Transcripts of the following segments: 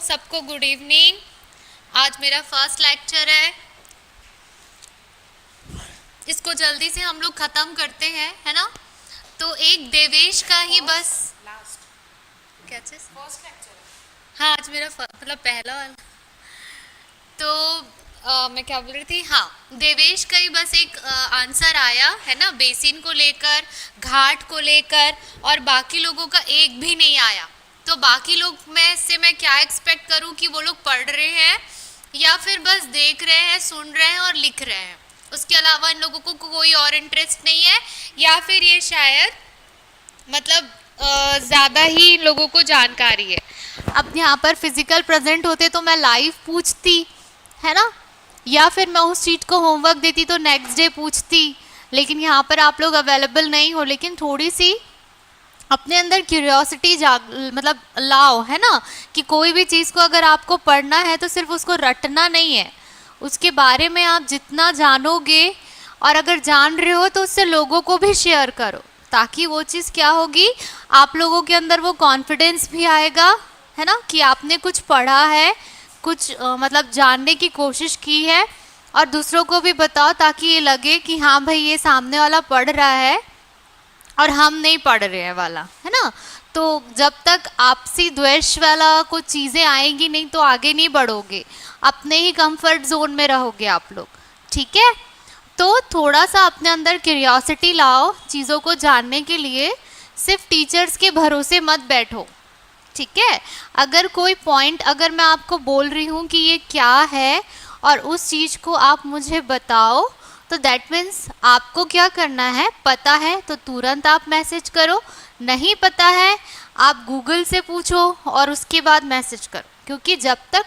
सबको good evening. आज मेरा फर्स्ट लेक्चर है, इसको जल्दी से हम लोग ख़त्म करते हैं, है ना। तो एक देवेश का ही बस क्या चीज़ फर्स्ट लेक्चर है। हाँ, आज मेरा मतलब पहला वाला। तो मैं क्या बोल रही थी, हाँ, देवेश का ही बस एक आंसर आया है ना, बेसिन को लेकर, घाट को लेकर, और बाकी लोगों का एक भी नहीं आया। तो बाकी लोग में से मैं क्या एक्सपेक्ट करूं कि वो लोग पढ़ रहे हैं या फिर बस देख रहे हैं, सुन रहे हैं और लिख रहे हैं। उसके अलावा इन लोगों को कोई और इंटरेस्ट नहीं है, या फिर ये शायद मतलब ज़्यादा ही लोगों को जानकारी है। अब यहाँ पर फिजिकल प्रेजेंट होते तो मैं लाइव पूछती, है ना, या फिर मैं उस चीज़ को होमवर्क देती तो नेक्स्ट डे पूछती। लेकिन यहाँ पर आप लोग अवेलेबल नहीं हो, लेकिन थोड़ी सी अपने अंदर क्यूरियोसिटी मतलब लाओ, है ना, कि कोई भी चीज़ को अगर आपको पढ़ना है तो सिर्फ उसको रटना नहीं है, उसके बारे में आप जितना जानोगे और अगर जान रहे हो तो उससे लोगों को भी शेयर करो, ताकि वो चीज़ क्या होगी, आप लोगों के अंदर वो कॉन्फिडेंस भी आएगा, है ना, कि आपने कुछ पढ़ा है, कुछ मतलब जानने की कोशिश की है, और दूसरों को भी बताओ ताकि ये लगे कि हाँ भाई ये सामने वाला पढ़ रहा है और हम नहीं पढ़ रहे हैं वाला, है ना। तो जब तक आपसी द्वेष वाला कुछ चीज़ें आएंगी नहीं तो आगे नहीं बढ़ोगे, अपने ही कंफर्ट जोन में रहोगे आप लोग, ठीक है। तो थोड़ा सा अपने अंदर क्यूरियोसिटी लाओ चीज़ों को जानने के लिए, सिर्फ टीचर्स के भरोसे मत बैठो, ठीक है। अगर कोई पॉइंट अगर मैं आपको बोल रही हूँ कि ये क्या है और उस चीज़ को आप मुझे बताओ, तो दैट मीन्स आपको क्या करना है, पता है तो तुरंत आप मैसेज करो, नहीं पता है आप गूगल से पूछो और उसके बाद मैसेज करो। क्योंकि जब तक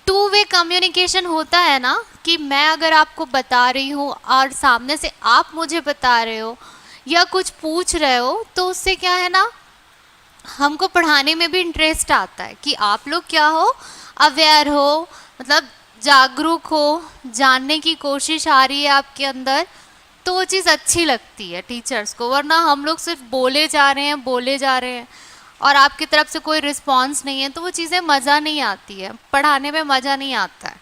टू वे कम्युनिकेशन होता है ना, कि मैं अगर आपको बता रही हूँ और सामने से आप मुझे बता रहे हो या कुछ पूछ रहे हो, तो उससे क्या है ना, हमको पढ़ाने में भी इंटरेस्ट आता है कि आप लोग क्या हो, अवेयर हो, मतलब जागरूक हो, जानने की कोशिश आ रही है आपके अंदर, तो वो चीज़ अच्छी लगती है टीचर्स को। वरना हम लोग सिर्फ बोले जा रहे हैं, बोले जा रहे हैं और आपकी तरफ से कोई रिस्पांस नहीं है, तो वो चीज़ें मज़ा नहीं आती है, पढ़ाने में मज़ा नहीं आता है,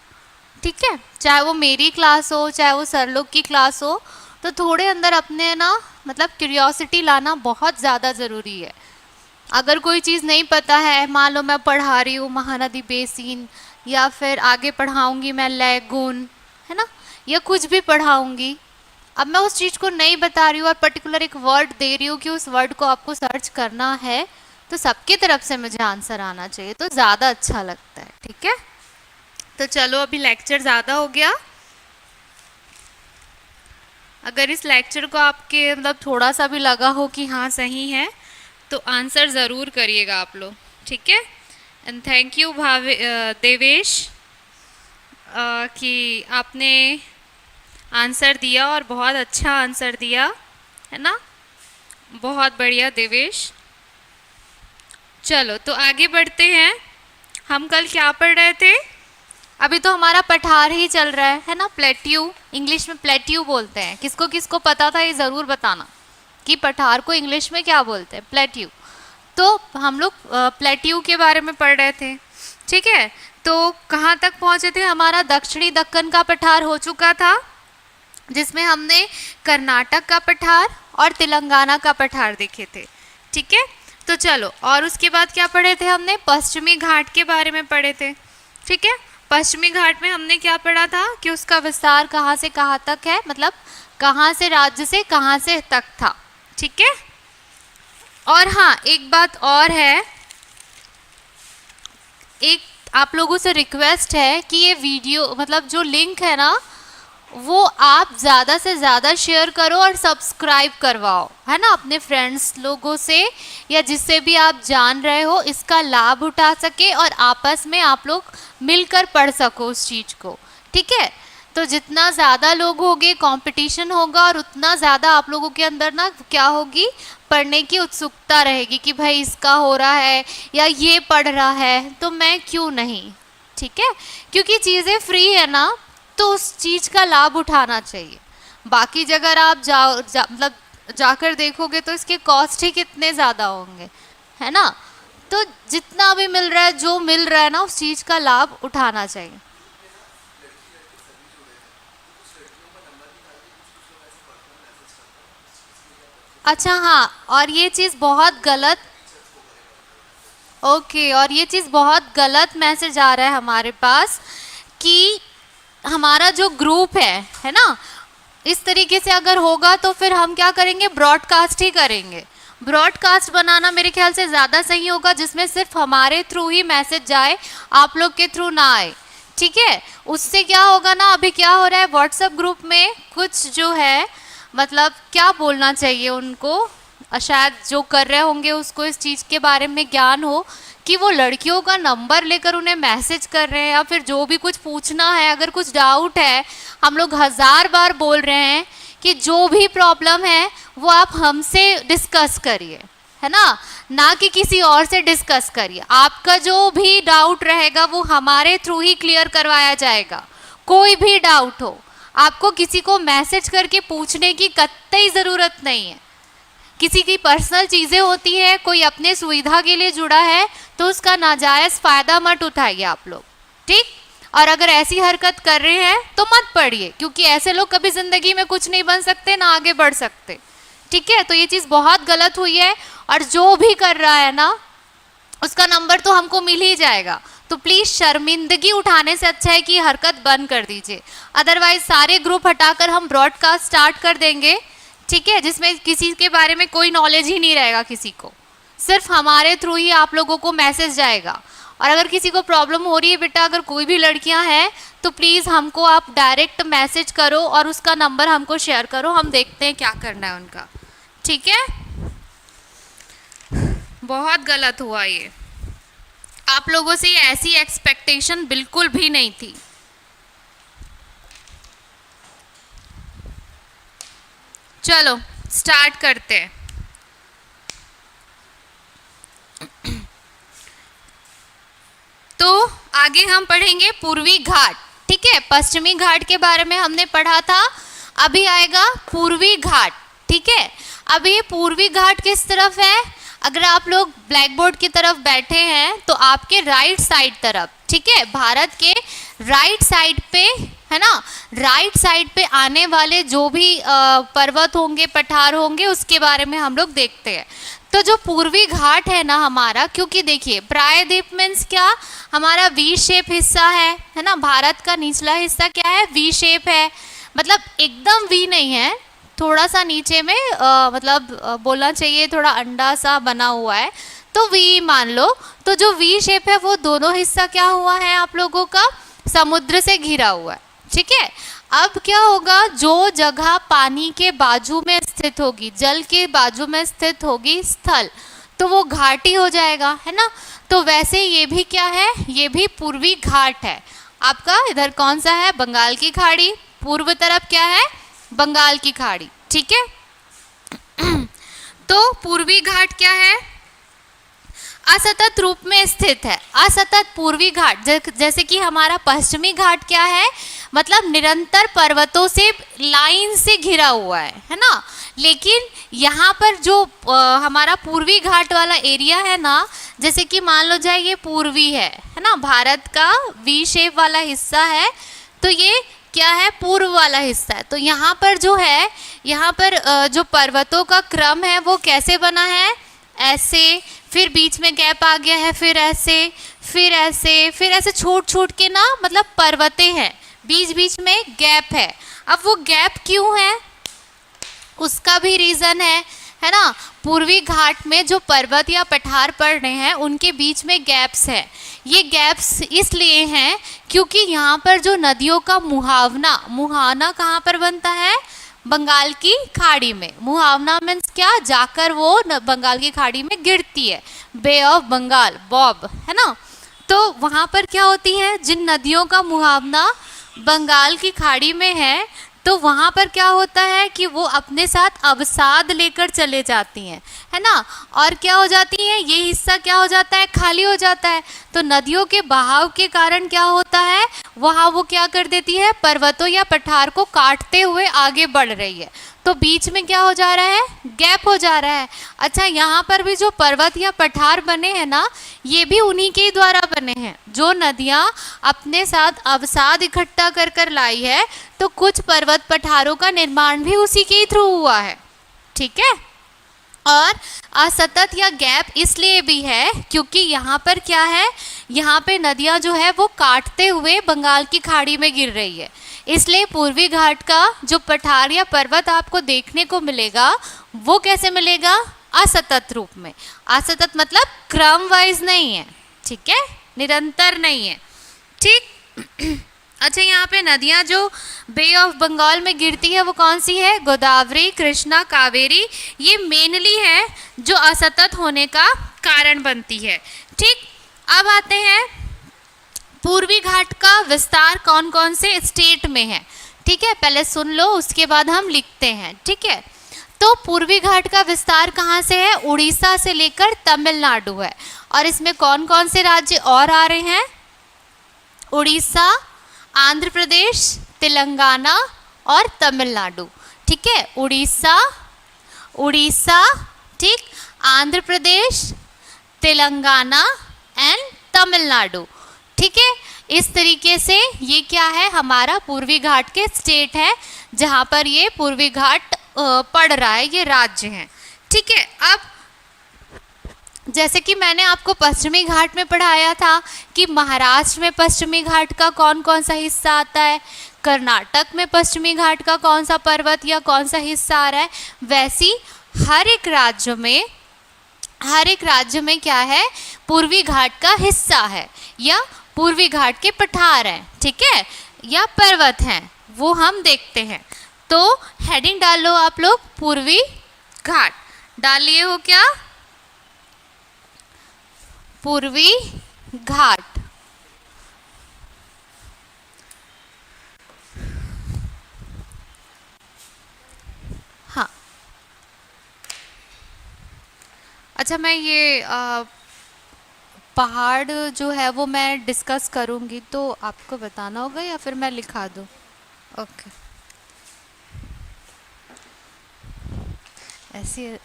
ठीक है। चाहे वो मेरी क्लास हो, चाहे वो सर लोग की क्लास हो, तो थोड़े अंदर अपने ना मतलब क्यूरियोसिटी लाना बहुत ज़्यादा ज़रूरी है। अगर कोई चीज़ नहीं पता है, मान लो मैं पढ़ा रही हूँ महानदी बेसिन, या फिर आगे पढ़ाऊँगी मैं लैगून, है ना, या कुछ भी पढ़ाऊँगी, अब मैं उस चीज़ को नहीं बता रही हूँ और पर्टिकुलर एक वर्ड दे रही हूँ कि उस वर्ड को आपको सर्च करना है, तो सबकी तरफ से मुझे आंसर आना चाहिए, तो ज़्यादा अच्छा लगता है, ठीक है। तो चलो, अभी लेक्चर ज़्यादा हो गया। अगर इस लेक्चर को आपके मतलब थोड़ा सा भी लगा हो कि हाँ सही है, तो आंसर ज़रूर करिएगा आप लोग, ठीक है। एंड थैंक यू देवेश कि आपने आंसर दिया और बहुत अच्छा आंसर दिया, है ना, बहुत बढ़िया देवेश। चलो तो आगे बढ़ते हैं। हम कल क्या पढ़ रहे थे, अभी तो हमारा पठार ही चल रहा है ना, प्लेट्यू, इंग्लिश में प्लेट्यू बोलते हैं। किसको किसको पता था ये ज़रूर बताना कि पठार को इंग्लिश में क्या बोलते हैं, प्लेट्यू। तो हम लोग प्लेट्यू के बारे में पढ़ रहे थे, ठीक है। तो कहाँ तक पहुँचे थे, हमारा दक्षिणी दक्कन का पठार हो चुका था, जिसमें हमने कर्नाटक का पठार और तेलंगाना का पठार देखे थे, ठीक है। तो चलो, और उसके बाद क्या पढ़े थे, हमने पश्चिमी घाट के बारे में पढ़े थे, ठीक है। पश्चिमी घाट में हमने क्या पढ़ा था कि उसका विस्तार कहाँ से कहाँ तक है, मतलब कहाँ से राज्य से कहाँ से तक था, ठीक है। और हाँ, एक बात और है, एक आप लोगों से रिक्वेस्ट है कि ये वीडियो मतलब जो लिंक है ना, वो आप ज़्यादा से ज़्यादा शेयर करो और सब्सक्राइब करवाओ, है ना, अपने फ्रेंड्स लोगों से या जिससे भी आप जान रहे हो इसका लाभ उठा सके और आपस में आप लोग मिलकर पढ़ सको उस चीज़ को, ठीक है। तो जितना ज़्यादा लोग होंगे, कंपटीशन होगा, और उतना ज़्यादा आप लोगों के अंदर ना क्या होगी, पढ़ने की उत्सुकता रहेगी कि भाई इसका हो रहा है या ये पढ़ रहा है तो मैं क्यों नहीं, ठीक है। क्योंकि चीज़ें फ्री है ना, तो उस चीज़ का लाभ उठाना चाहिए। बाकी जगह आप मतलब जाकर देखोगे तो इसके कॉस्ट ही कितने ज़्यादा होंगे, है ना। तो जितना भी मिल रहा है, जो मिल रहा है ना, उस चीज़ का लाभ उठाना चाहिए। अच्छा हाँ, और ये चीज़ बहुत गलत, ओके, और ये चीज़ बहुत गलत मैसेज आ रहा है हमारे पास कि हमारा जो ग्रुप है ना, इस तरीके से अगर होगा तो फिर हम क्या करेंगे, ब्रॉडकास्ट ही करेंगे। ब्रॉडकास्ट बनाना मेरे ख्याल से ज़्यादा सही होगा, जिसमें सिर्फ हमारे थ्रू ही मैसेज जाए, आप लोग के थ्रू ना आए, ठीक है। उससे क्या होगा ना, अभी क्या हो रहा है व्हाट्सएप ग्रुप में, कुछ जो है मतलब क्या बोलना चाहिए उनको, शायद जो कर रहे होंगे उसको इस चीज़ के बारे में ज्ञान हो कि वो लड़कियों का नंबर लेकर उन्हें मैसेज कर रहे हैं, या फिर जो भी कुछ पूछना है, अगर कुछ डाउट है, हम लोग 1000 बार बोल रहे हैं कि जो भी प्रॉब्लम है वो आप हमसे डिस्कस करिए, है ना कि किसी और से डिस्कस करिए। आपका जो भी डाउट रहेगा वो हमारे थ्रू ही क्लियर करवाया जाएगा। कोई भी डाउट हो, आपको किसी को मैसेज करके पूछने की कतई ज़रूरत नहीं है। किसी की पर्सनल चीज़ें होती है, कोई अपने सुविधा के लिए जुड़ा है, तो उसका नाजायज़ फ़ायदा मत उठाइए आप लोग, ठीक। और अगर ऐसी हरकत कर रहे हैं तो मत पढ़िए, क्योंकि ऐसे लोग कभी ज़िंदगी में कुछ नहीं बन सकते, ना आगे बढ़ सकते, ठीक है। तो ये चीज़ बहुत गलत हुई है, और जो भी कर रहा है ना, उसका नंबर तो हमको मिल ही जाएगा। तो प्लीज़ शर्मिंदगी उठाने से अच्छा है कि हरकत बंद कर दीजिए। अदरवाइज सारे ग्रुप हटाकर हम ब्रॉडकास्ट स्टार्ट कर देंगे, ठीक है, जिसमें किसी के बारे में कोई नॉलेज ही नहीं रहेगा किसी को, सिर्फ हमारे थ्रू ही आप लोगों को मैसेज जाएगा। और अगर किसी को प्रॉब्लम हो रही है बेटा, अगर कोई भी लड़कियां हैं तो प्लीज़ हमको आप डायरेक्ट मैसेज करो और उसका नंबर हमको शेयर करो, हम देखते हैं क्या करना है उनका, ठीक है। बहुत गलत हुआ ये, आप लोगों से ऐसी एक्सपेक्टेशन बिल्कुल भी नहीं थी। चलो स्टार्ट करते हैं। तो आगे हम पढ़ेंगे पूर्वी घाट, ठीक है। पश्चिमी घाट के बारे में हमने पढ़ा था, अभी आएगा पूर्वी घाट, ठीक है। अब ये पूर्वी घाट किस तरफ है, अगर आप लोग ब्लैक बोर्ड की तरफ बैठे हैं तो आपके राइट साइड तरफ, ठीक है, भारत के राइट साइड पे, है ना, राइट साइड पे आने वाले जो भी पर्वत होंगे, पठार होंगे, उसके बारे में हम लोग देखते हैं। तो जो पूर्वी घाट है ना हमारा, क्योंकि देखिए प्रायद्वीप मीन्स क्या, हमारा वी शेप हिस्सा है ना, भारत का निचला हिस्सा क्या है, वी शेप है, मतलब एकदम वी नहीं है, थोड़ा सा नीचे में मतलब बोलना चाहिए थोड़ा अंडा सा बना हुआ है, तो वी मान लो। तो जो वी शेप है वो दोनों हिस्सा क्या हुआ है आप लोगों का, समुद्र से घिरा हुआ है, ठीक है। अब क्या होगा, जो जगह पानी के बाजू में स्थित होगी, जल के बाजू में स्थित होगी स्थल, तो वो घाटी हो जाएगा, है ना। तो वैसे ये भी क्या है, ये भी पूर्वी घाट है आपका। इधर कौन सा है, बंगाल की खाड़ी, पूर्व तरफ क्या है, बंगाल की खाड़ी, ठीक है। तो पूर्वी घाट क्या है, असतत रूप में स्थित है। असतत पूर्वी घाट, जैसे कि हमारा पश्चिमी घाट क्या है, मतलब निरंतर पर्वतों से लाइन से घिरा हुआ है ना। लेकिन यहाँ पर जो हमारा पूर्वी घाट वाला एरिया है ना, जैसे कि मान लो जाए ये पूर्वी है ना, भारत का वी शेप वाला हिस्सा है, तो ये क्या है, पूर्व वाला हिस्सा है। तो यहाँ पर जो है, यहाँ पर जो पर्वतों का क्रम है वो कैसे बना है, ऐसे, फिर बीच में गैप आ गया है, फिर ऐसे, फिर ऐसे, फिर ऐसे छोट छोट के ना, मतलब पर्वतें हैं, बीच बीच में गैप है। अब वो गैप क्यों है, उसका भी रीज़न है ना। पूर्वी घाट में जो पर्वत या पठार पड़ रहे हैं उनके बीच में गैप्स हैं। ये गैप्स इसलिए हैं क्योंकि यहाँ पर जो नदियों का मुहाना कहाँ पर बनता है, बंगाल की खाड़ी में। मुहावना मीन्स क्या, जाकर वो बंगाल की खाड़ी में गिरती है, बे ऑफ बंगाल, बॉब, है ना। तो वहाँ पर क्या होती है, जिन नदियों का मुहावना बंगाल की खाड़ी में है, तो वहाँ पर क्या होता है कि वो अपने साथ अवसाद लेकर चले जाती हैं, है ना। और क्या हो जाती हैं, ये हिस्सा क्या हो जाता है, खाली हो जाता है। तो नदियों के बहाव के कारण क्या होता है, वहाँ वो क्या कर देती है, पर्वतों या पठार को काटते हुए आगे बढ़ रही है। तो बीच में क्या हो जा रहा है, गैप हो जा रहा है। अच्छा, यहाँ पर भी जो पर्वत या पठार बने हैं ना, ये भी उन्हीं के ही द्वारा बने हैं। जो नदियाँ अपने साथ अवसाद इकट्ठा कर कर लाई है, तो कुछ पर्वत पठारों का निर्माण भी उसी के ही थ्रू हुआ है। ठीक है। और असतत या गैप इसलिए भी है क्योंकि यहाँ पर क्या है, यहाँ पे नदियाँ जो है वो काटते हुए बंगाल की खाड़ी में गिर रही है। इसलिए पूर्वी घाट का जो पठार या पर्वत आपको देखने को मिलेगा वो कैसे मिलेगा, असतत रूप में। असतत मतलब क्रम वाइज नहीं है, ठीक है, निरंतर नहीं है। ठीक। अच्छा, यहाँ पे नदियाँ जो बे ऑफ बंगाल में गिरती है वो कौन सी है, गोदावरी, कृष्णा, कावेरी। ये मेनली है जो असतत होने का कारण बनती है। ठीक। अब आते हैं पूर्वी घाट का विस्तार कौन कौन से स्टेट में है। ठीक है, पहले सुन लो उसके बाद हम लिखते हैं। ठीक है। तो पूर्वी घाट का विस्तार कहाँ से है, उड़ीसा से लेकर तमिलनाडु है। और इसमें कौन कौन से राज्य और आ रहे हैं, उड़ीसा, आंध्र प्रदेश, तेलंगाना और तमिलनाडु। ठीक है, उड़ीसा, ठीक, आंध्र प्रदेश, तेलंगाना एंड तमिलनाडु। ठीक है, इस तरीके से ये क्या है, हमारा पूर्वी घाट के स्टेट है जहाँ पर ये पूर्वी घाट पड़ रहा है, ये राज्य हैं। ठीक है। अब जैसे कि मैंने आपको पश्चिमी घाट में पढ़ाया था कि महाराष्ट्र में पश्चिमी घाट का कौन कौन सा हिस्सा आता है, कर्नाटक में पश्चिमी घाट का कौन सा पर्वत या कौन सा हिस्सा आ रहा है, वैसी हर एक राज्य में क्या है, पूर्वी घाट का हिस्सा है या पूर्वी घाट के पठार हैं, ठीक है, या पर्वत हैं, वो हम देखते हैं। तो हेडिंग डालो आप लोग, पूर्वी घाट डाल लिए हो क्या, पूर्वी घाट। हाँ, अच्छा, मैं ये पहाड़ जो है वो मैं डिस्कस करूँगी तो आपको बताना होगा या फिर मैं लिखा दूँ। ओके, ऐसी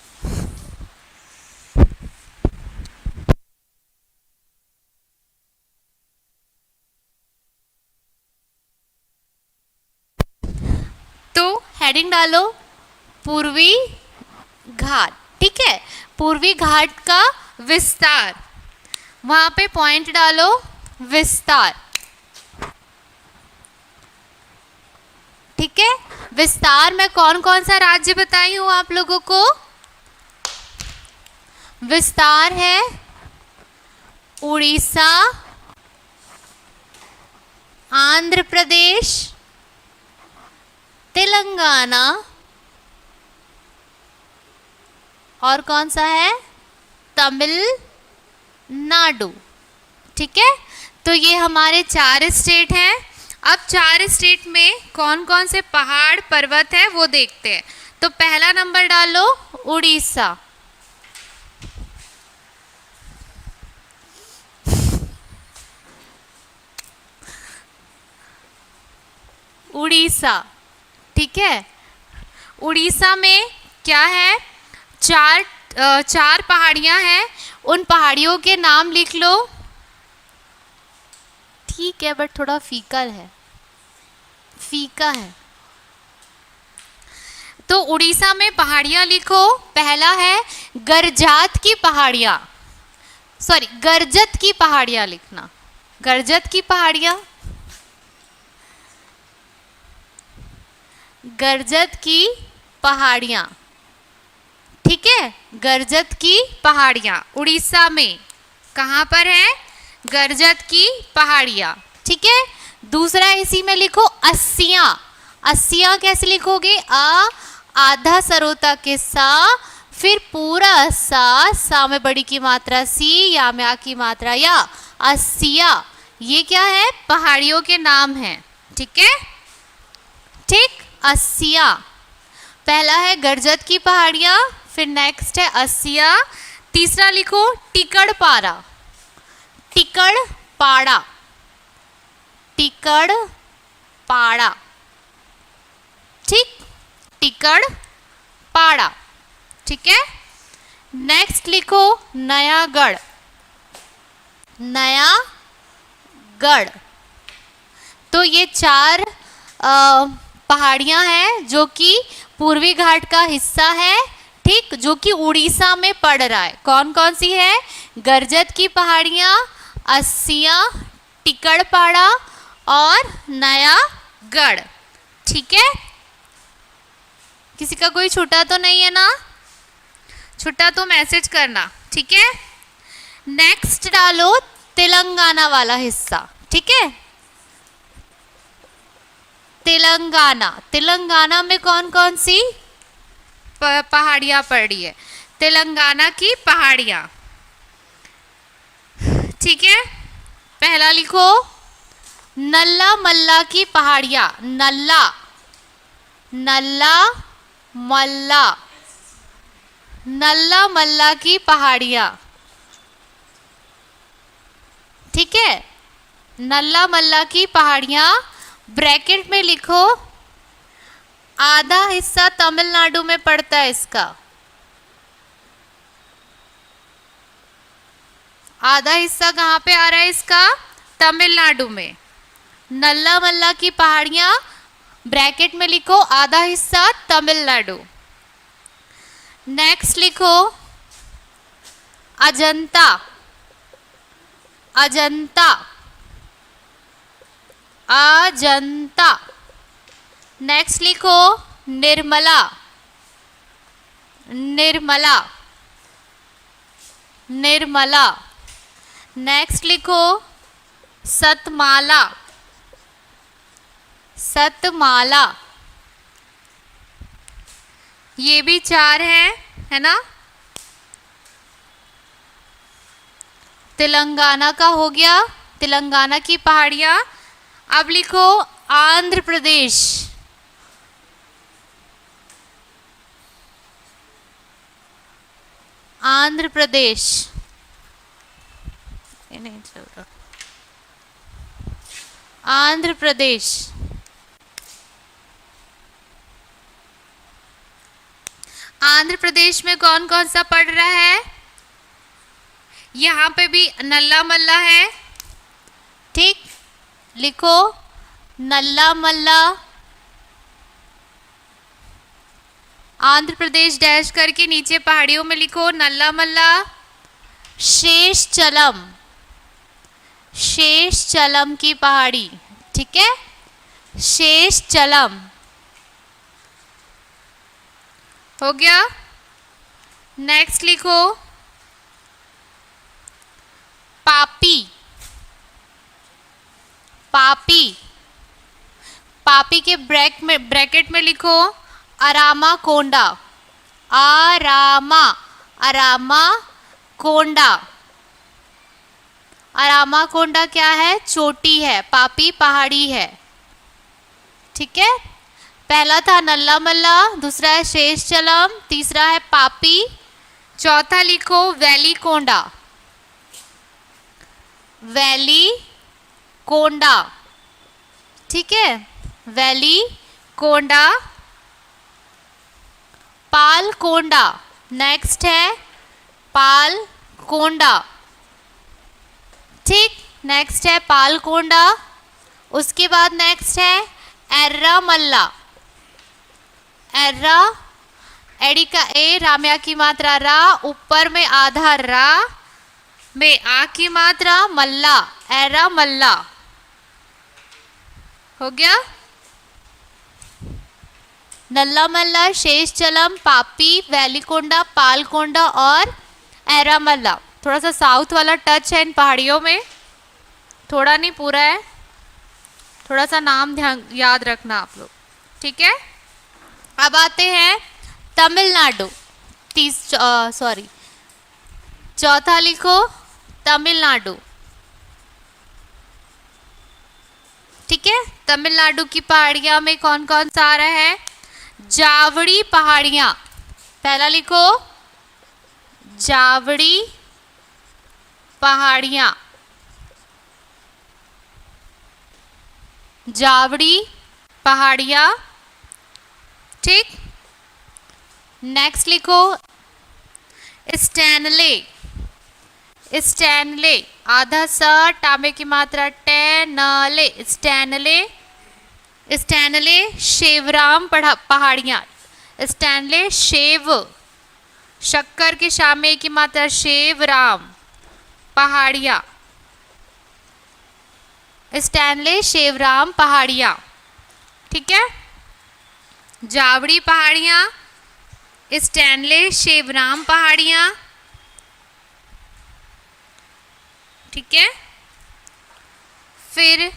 तो हेडिंग डालो पूर्वी घाट। ठीक है, पूर्वी घाट का विस्तार, वहां पे पॉइंट डालो विस्तार। ठीक है, विस्तार में कौन कौन सा राज्य बताई हूं आप लोगों को, विस्तार है उड़ीसा, आंध्र प्रदेश, तेलंगाना और कौन सा है, तमिलनाडु। ठीक है, तो ये हमारे 4 स्टेट हैं। अब 4 स्टेट में कौन कौन से पहाड़ पर्वत है वो देखते हैं। तो पहला नंबर डालो उड़ीसा, उड़ीसा। ठीक है, उड़ीसा में क्या है, 4 पहाड़ियां हैं, उन पहाड़ियों के नाम लिख लो। ठीक है, बट थोड़ा फीका है। तो उड़ीसा में पहाड़ियां लिखो। पहला है गरजात की पहाड़ियां, सॉरी गरजत की पहाड़ियां लिखना, गरजत की पहाड़ियां, गरजत की पहाड़ियां। ठीक है, गरजत की पहाड़ियां उड़ीसा में कहाँ पर है, गरजत की पहाड़ियां। ठीक है, दूसरा इसी में लिखो अस्सियां। अस्सियां कैसे लिखोगे, आधा सरोता के सा, फिर पूरा सा में बड़ी की मात्रा सी, या में आ की मात्रा या, अस्सिया। ये क्या है, पहाड़ियों के नाम हैं। ठीक है, ठीक, अस्सिया। पहला है गरजत की पहाड़ियां, फिर नेक्स्ट है अस्सिया। तीसरा लिखो टिकड़पाड़ा, टिकड़पाड़ा, टिकड़पाड़ा। ठीक, टिकड़पाड़ा। पहाड़ा, ठीक है। नेक्स्ट लिखो नयागढ़, नयागढ़। तो ये 4 पहाड़ियां हैं जो कि पूर्वी घाट का हिस्सा है, ठीक, जो कि उड़ीसा में पड़ रहा है। कौन कौन सी है? गरजत की पहाड़ियां, अस्सियां, टिकड़पाड़ा और नयागढ़, ठीक है। किसी का कोई छूटा तो नहीं है ना? छूटा तो मैसेज करना, ठीक है। नेक्स्ट डालो तेलंगाना वाला हिस्सा, ठीक है। तेलंगाना, तेलंगाना में कौन कौन सी पहाड़ियां पड़ी है? तेलंगाना की पहाड़ियां, ठीक है। पहला लिखो नल्ला मल्ला की पहाड़ियां, नल्ला, नल्ला मल्ला, नल्ला मल्ला की पहाड़ियां, ठीक है। नल्ला मल्ला की पहाड़ियां, ब्रैकेट में लिखो आधा हिस्सा तमिलनाडु में पड़ता है इसका, आधा हिस्सा कहाँ पे आ रहा है इसका? तमिलनाडु में। नल्ला मल्ला की पहाड़ियां, ब्रैकेट में लिखो आधा हिस्सा तमिलनाडु। नेक्स्ट लिखो अजंता, अजंता, अजंता। नेक्स्ट लिखो निर्मला, निर्मला, निर्मला। नेक्स्ट लिखो सतमाला, सतमाला। ये भी 4 है ना। तेलंगाना का हो गया, तेलंगाना की पहाड़ियां। अब लिखो आंध्र प्रदेश, आंध्र प्रदेश, नहीं चल रहा, आंध्र प्रदेश। आंध्र प्रदेश में कौन कौन सा पड़ रहा है? यहाँ पे भी नल्ला मल्ला है, ठीक, लिखो नल्ला मल्ला, आंध्र प्रदेश डैश करके नीचे पहाड़ियों में लिखो नल्ला मल्ला। शेषचलम, शेषचलम की पहाड़ी, ठीक है, शेषचलम हो गया। नेक्स्ट लिखो पापी, पापी, पापी के ब्रैकेट में लिखो अरामा कोंडा, आरामा, अरामा कोंडा। अरामा कोंडा क्या है? चोटी है, पापी पहाड़ी है, ठीक है। पहला था नल्ला मल्ला, दूसरा है शेषचलम, तीसरा है पापी, चौथा लिखो वैली कोंडा, वैली कोंडा, ठीक है, वैली कोंडा। पाल कोंडा, नेक्स्ट है पाल कोंडा, ठीक, नेक्स्ट है पाल कोंडा। उसके बाद नेक्स्ट है एर्रा मल्ला, एर्रा, एडी का ए, राम्या की मात्रा रा, ऊपर में आधा रा में आ की मात्रा मल्ला, एर्रा मल्ला हो गया। नल्ला मल्ला, शेषचलम, पापी, वैलीकोंडा, पालकोंडा और एर्रा मल्ला। थोड़ा सा साउथ वाला टच है इन पहाड़ियों में, थोड़ा नहीं पूरा है, थोड़ा सा नाम ध्यान याद रखना आप लोग, ठीक है। अब आते हैं तमिलनाडु, चौथा लिखो तमिलनाडु, ठीक है। तमिलनाडु की पहाड़ियां में कौन कौन सा आ रहा है? जावड़ी पहाड़ियां, पहला लिखो जावड़ी पहाड़ियां, जावड़ी पहाड़ियां, ठीक। नेक्स्ट लिखो स्टैनले, स्टैनले आधा स टामे की मात्रा टैनले, स्टैनले, स्टैनले शेवराम पहाड़ियाँ, स्टैनले शेव, शक्कर के शामे की मात्रा शेवराम पहाड़ियाँ, स्टैनले शेवराम पहाड़ियाँ, ठीक है। जावड़ी पहाड़ियाँ, स्टैनले शेवराम पहाड़ियाँ, ठीक है। फिर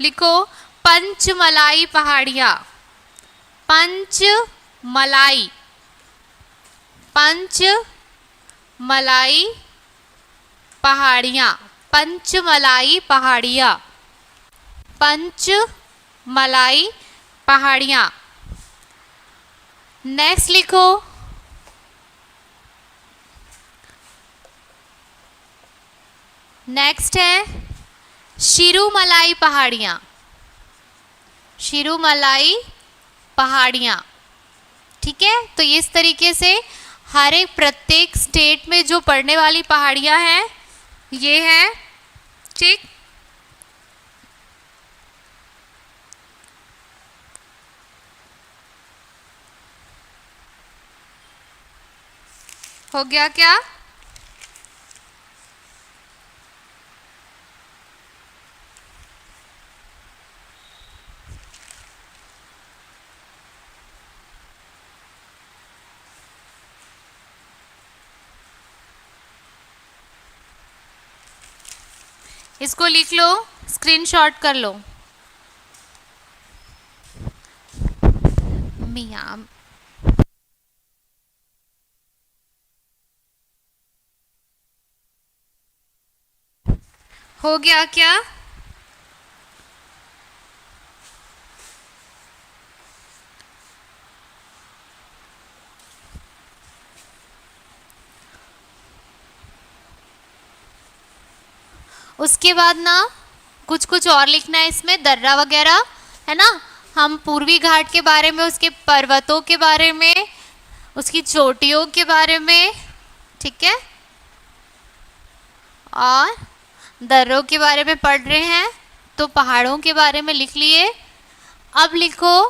लिखो पंचमलाई पहाड़ियाँ, पंचमलाई, पंचमलाई पहाड़ियाँ, पंचमलाई पहाड़ियाँ, पंचमलाई पहाड़ियाँ। नेक्स्ट लिखो नेक्स्ट है शिरुमलाई पहाड़ियाँ, शिरुमलाई पहाड़ियाँ, ठीक है। तो इस तरीके से हर एक प्रत्येक स्टेट में जो पड़ने वाली पहाड़ियाँ हैं ये है, ठीक। हो गया क्या? इसको लिख लो, स्क्रीनशॉट कर लो। मियाँ हो गया क्या? उसके बाद ना कुछ कुछ और लिखना है इसमें, दर्रा वगैरह है ना। हम पूर्वी घाट के बारे में, उसके पर्वतों के बारे में, उसकी चोटियों के बारे में, ठीक है, और दर्रों के बारे में पढ़ रहे हैं, तो पहाड़ों के बारे में लिख लिए। अब लिखो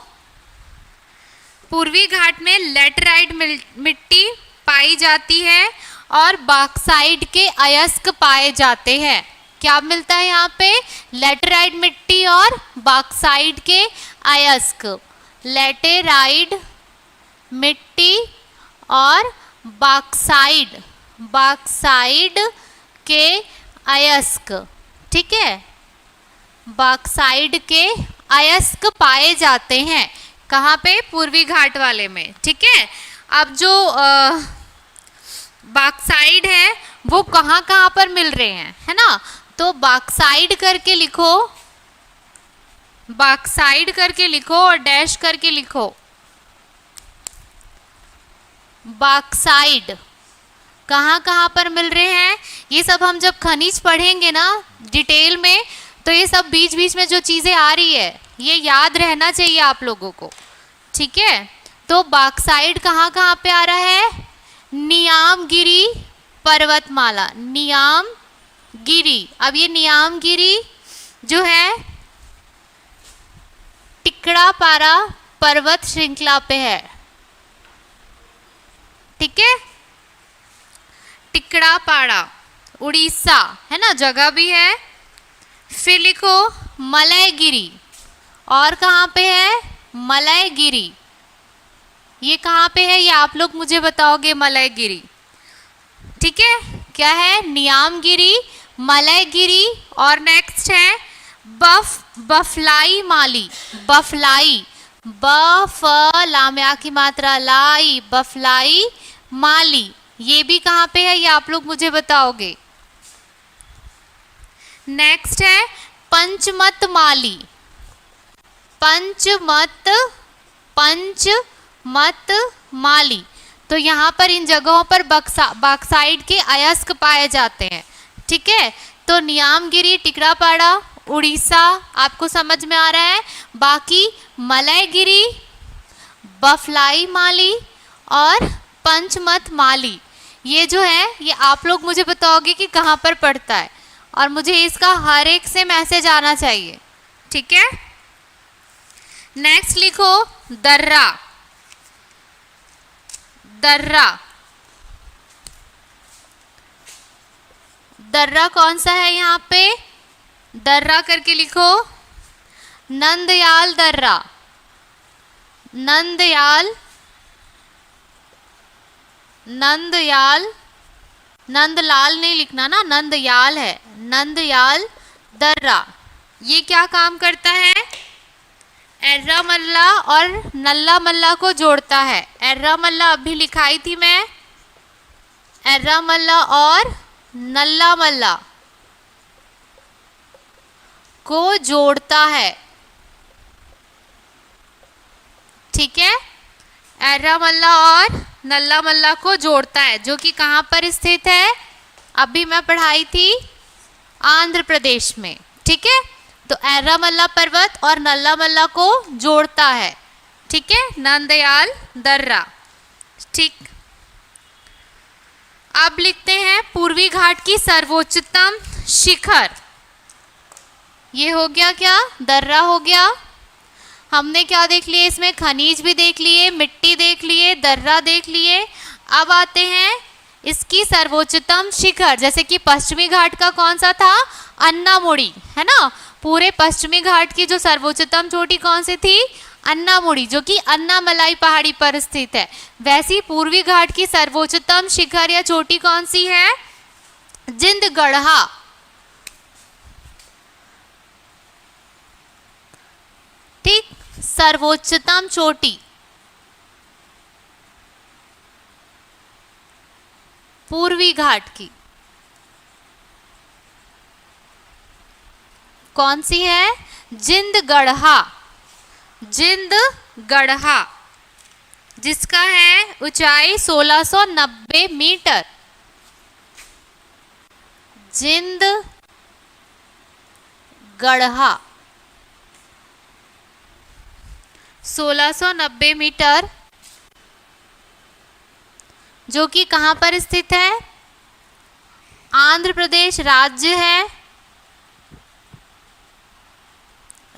पूर्वी घाट में लेटराइट मिट्टी पाई जाती है और बॉक्साइट के अयस्क पाए जाते हैं। क्या मिलता है यहाँ पे? लेटराइट मिट्टी और बॉक्साइट के अयस्क, लेटेराइट मिट्टी और बॉक्साइड, बॉक्साइड के अयस्क, ठीक है, बॉक्साइड के अयस्क पाए जाते हैं। कहाँ पे? पूर्वी घाट वाले में, ठीक है। अब जो बॉक्साइड है वो कहाँ कहाँ पर मिल रहे हैं, है ना। तो बॉक्साइड करके लिखो, बॉक्साइड करके लिखो और डैश करके लिखो। बॉक्साइड कहाँ कहाँ पर मिल रहे हैं, ये सब हम जब खनिज पढ़ेंगे ना डिटेल में, तो ये सब बीच बीच में जो चीज़ें आ रही है ये याद रहना चाहिए आप लोगों को, ठीक है। तो बॉक्साइड कहाँ कहाँ पे आ रहा है? नियामगिरी पर्वतमाला, नियामगिरी। अब ये नियामगिरी जो है टिकड़ापारा पर्वत श्रृंखला पे है, ठीक है। टिकड़ापाड़ा उड़ीसा है ना, जगह भी है। फिर लिखो मलयगिरी, और कहाँ पे है? मलयगिरी। ये कहाँ पे है ये आप लोग मुझे बताओगे, मलयगिरी, ठीक है। क्या है? नियामगिरी, मलयगिरी, और नेक्स्ट है बफलाई माली, बफलाई, बफला की मात्रा लाई, बफलाई माली। ये भी कहाँ पे है ये आप लोग मुझे बताओगे। नेक्स्ट है पंचमत माली, पंचमत, पंचमत माली। तो यहाँ पर इन जगहों पर बॉक्साइड के अयस्क पाए जाते हैं, ठीक है। तो नियामगिरी, टिकड़ापाड़ा, उड़ीसा आपको समझ में आ रहा है। बाकी मलयगिरी, बफलाई माली और पंचमत माली, ये जो है ये आप लोग मुझे बताओगे कि कहाँ पर पड़ता है, और मुझे इसका हर एक से मैसेज आना चाहिए, ठीक है। नेक्स्ट लिखो दर्रा। दर्रा, दर्रा कौन सा है यहाँ पे, दर्रा करके लिखो, नंदयाल दर्रा। नंदयाल, नंदयाल, नंदलाल नहीं लिखना ना, नंदयाल है, नंदयाल दर्रा। ये क्या काम करता है, एर्रा मल्ला और नल्ला मल्ला को जोड़ता है। एर्रा मल्ला अभी लिखाई थी मैं, एर्रा मल्ला और नल्ला मल्ला को जोड़ता है, ठीक है। एर्रा मल्ला और नल्ला मल्ला को जोड़ता है, जो कि कहाँ पर स्थित है, अभी मैं पढ़ाई थी आंध्र प्रदेश में, ठीक है। तो एर्रा मल्ला पर्वत और नल्ला मल्ला को जोड़ता है, ठीक है, नंदयाल दर्रा, ठीक। अब लिखते हैं पूर्वी घाट की सर्वोच्चतम शिखर। ये हो गया क्या, दर्रा हो गया। हमने क्या देख लिए इसमें, खनिज भी देख लिए, मिट्टी देख लिए, दर्रा देख लिए। अब आते हैं इसकी सर्वोच्चतम शिखर, जैसे कि पश्चिमी घाट का कौन सा था, अन्नामुड़ी, है ना। पूरे पश्चिमी घाट की जो सर्वोच्चतम चोटी कौन सी थी, अन्नामुड़ी, जो कि अन्नामलाई पहाड़ी पर स्थित है। वैसी पूर्वी घाट की सर्वोच्चतम शिखर या चोटी कौन सी है, जिंदगढ़ा। ठीक, सर्वोच्चतम चोटी पूर्वी घाट की कौन सी है, जिंदगढ़ा। जिंदगढ़ा, जिसका है ऊंचाई 1690 मीटर। जिंदगढ़ा 1690 मीटर, जो कि कहाँ पर स्थित है, आंध्र प्रदेश राज्य है,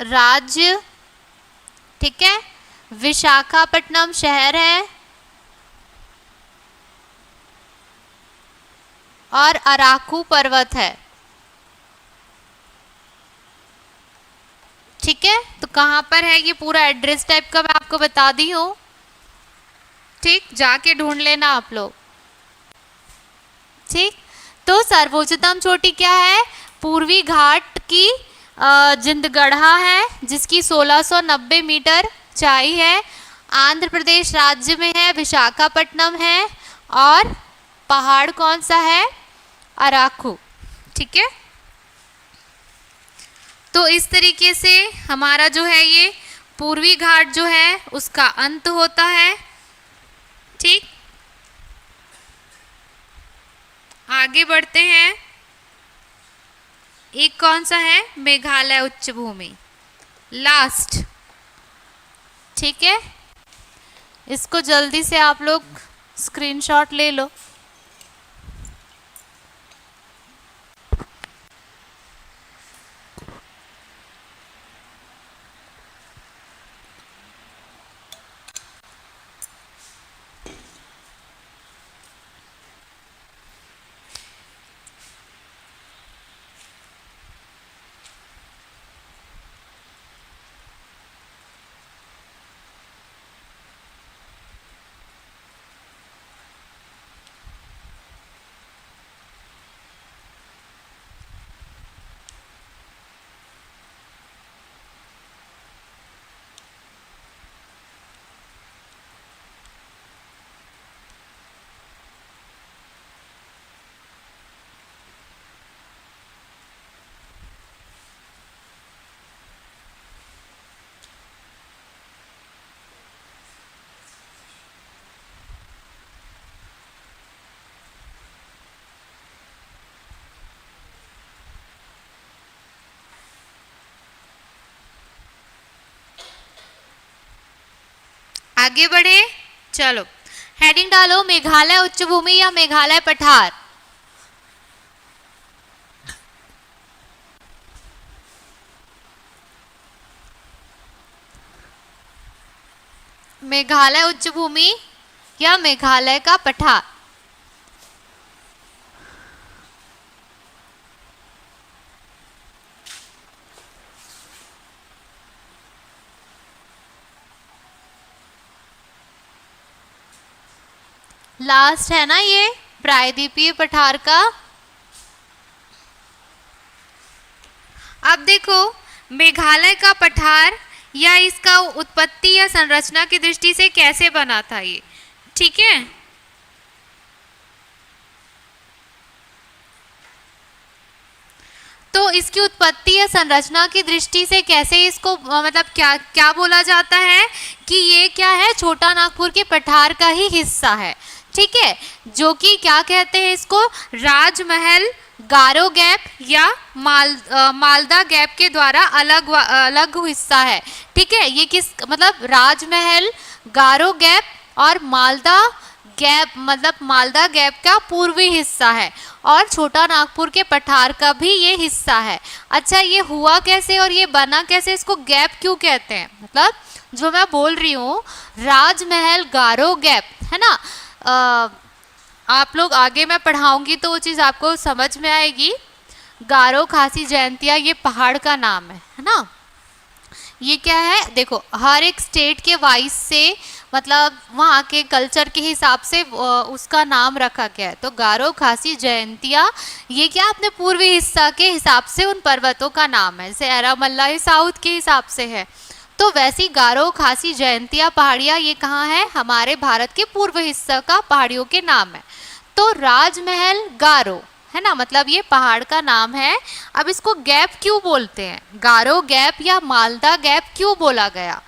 राज्य, ठीक है। विशाखापट्टनम शहर है और अराकू पर्वत है, ठीक है। तो कहाँ पर है ये पूरा एड्रेस टाइप का मैं आपको बता दी हूँ, ठीक, जाके ढूंढ लेना आप लोग, ठीक। तो सर्वोच्चतम चोटी क्या है, पूर्वी घाट की जिंदगढ़ा है, जिसकी 1690 मीटर ऊंचाई है, आंध्र प्रदेश राज्य में है, विशाखापट्टनम है, और पहाड़ कौन सा है, अराकू, ठीक है। तो इस तरीके से हमारा जो है ये पूर्वी घाट जो है उसका अंत होता है, ठीक। आगे बढ़ते हैं, एक कौन सा है, मेघालय उच्च भूमि, लास्ट, ठीक है। इसको जल्दी से आप लोग स्क्रीनशॉट ले लो। आगे बढ़े, चलो। हेडिंग डालो, मेघालय उच्च भूमि या मेघालय पठार। मेघालय उच्च भूमि या मेघालय का पठार। लास्ट है ना ये प्रायद्वीपीय पठार का। अब देखो मेघालय का पठार या इसका उत्पत्ति या संरचना की दृष्टि से कैसे बना था ये, ठीक है। तो इसकी उत्पत्ति या संरचना की दृष्टि से कैसे इसको मतलब क्या क्या बोला जाता है कि ये क्या है, छोटा नागपुर के पठार का ही हिस्सा है, ठीक है। जो कि क्या कहते हैं इसको, राजमहल गारो गैप या मालदा गैप के द्वारा अलग अलग हिस्सा है, ठीक है। ये किस मतलब राजमहल, गारो गैप और मालदा गैप मतलब मालदा गैप का पूर्वी हिस्सा है और छोटा नागपुर के पठार का भी ये हिस्सा है। अच्छा ये हुआ कैसे और ये बना कैसे, इसको गैप क्यों कहते हैं, मतलब जो मैं बोल रही हूँ राजमहल गारो गैप है ना, आप लोग आगे मैं पढ़ाऊंगी तो वो चीज़ आपको समझ में आएगी। गारो खासी जयंतिया ये पहाड़ का नाम है ना। ये क्या है देखो, हर एक स्टेट के वाइज से मतलब वहाँ के कल्चर के हिसाब से उसका नाम रखा गया है। तो गारो खासी जयंतिया ये क्या अपने पूर्वी हिस्सा के हिसाब से उन पर्वतों का नाम है, जैसे एरामल्ला ये साउथ के हिसाब से है, तो वैसी गारो खासी जयंतिया पहाड़ियाँ ये कहाँ है, हमारे भारत के पूर्व हिस्सा का पहाड़ियों के नाम है। तो राजमहल गारो है ना, मतलब ये पहाड़ का नाम है। अब इसको गैप क्यों बोलते हैं, गारो गैप या मालदा गैप क्यों बोला गया,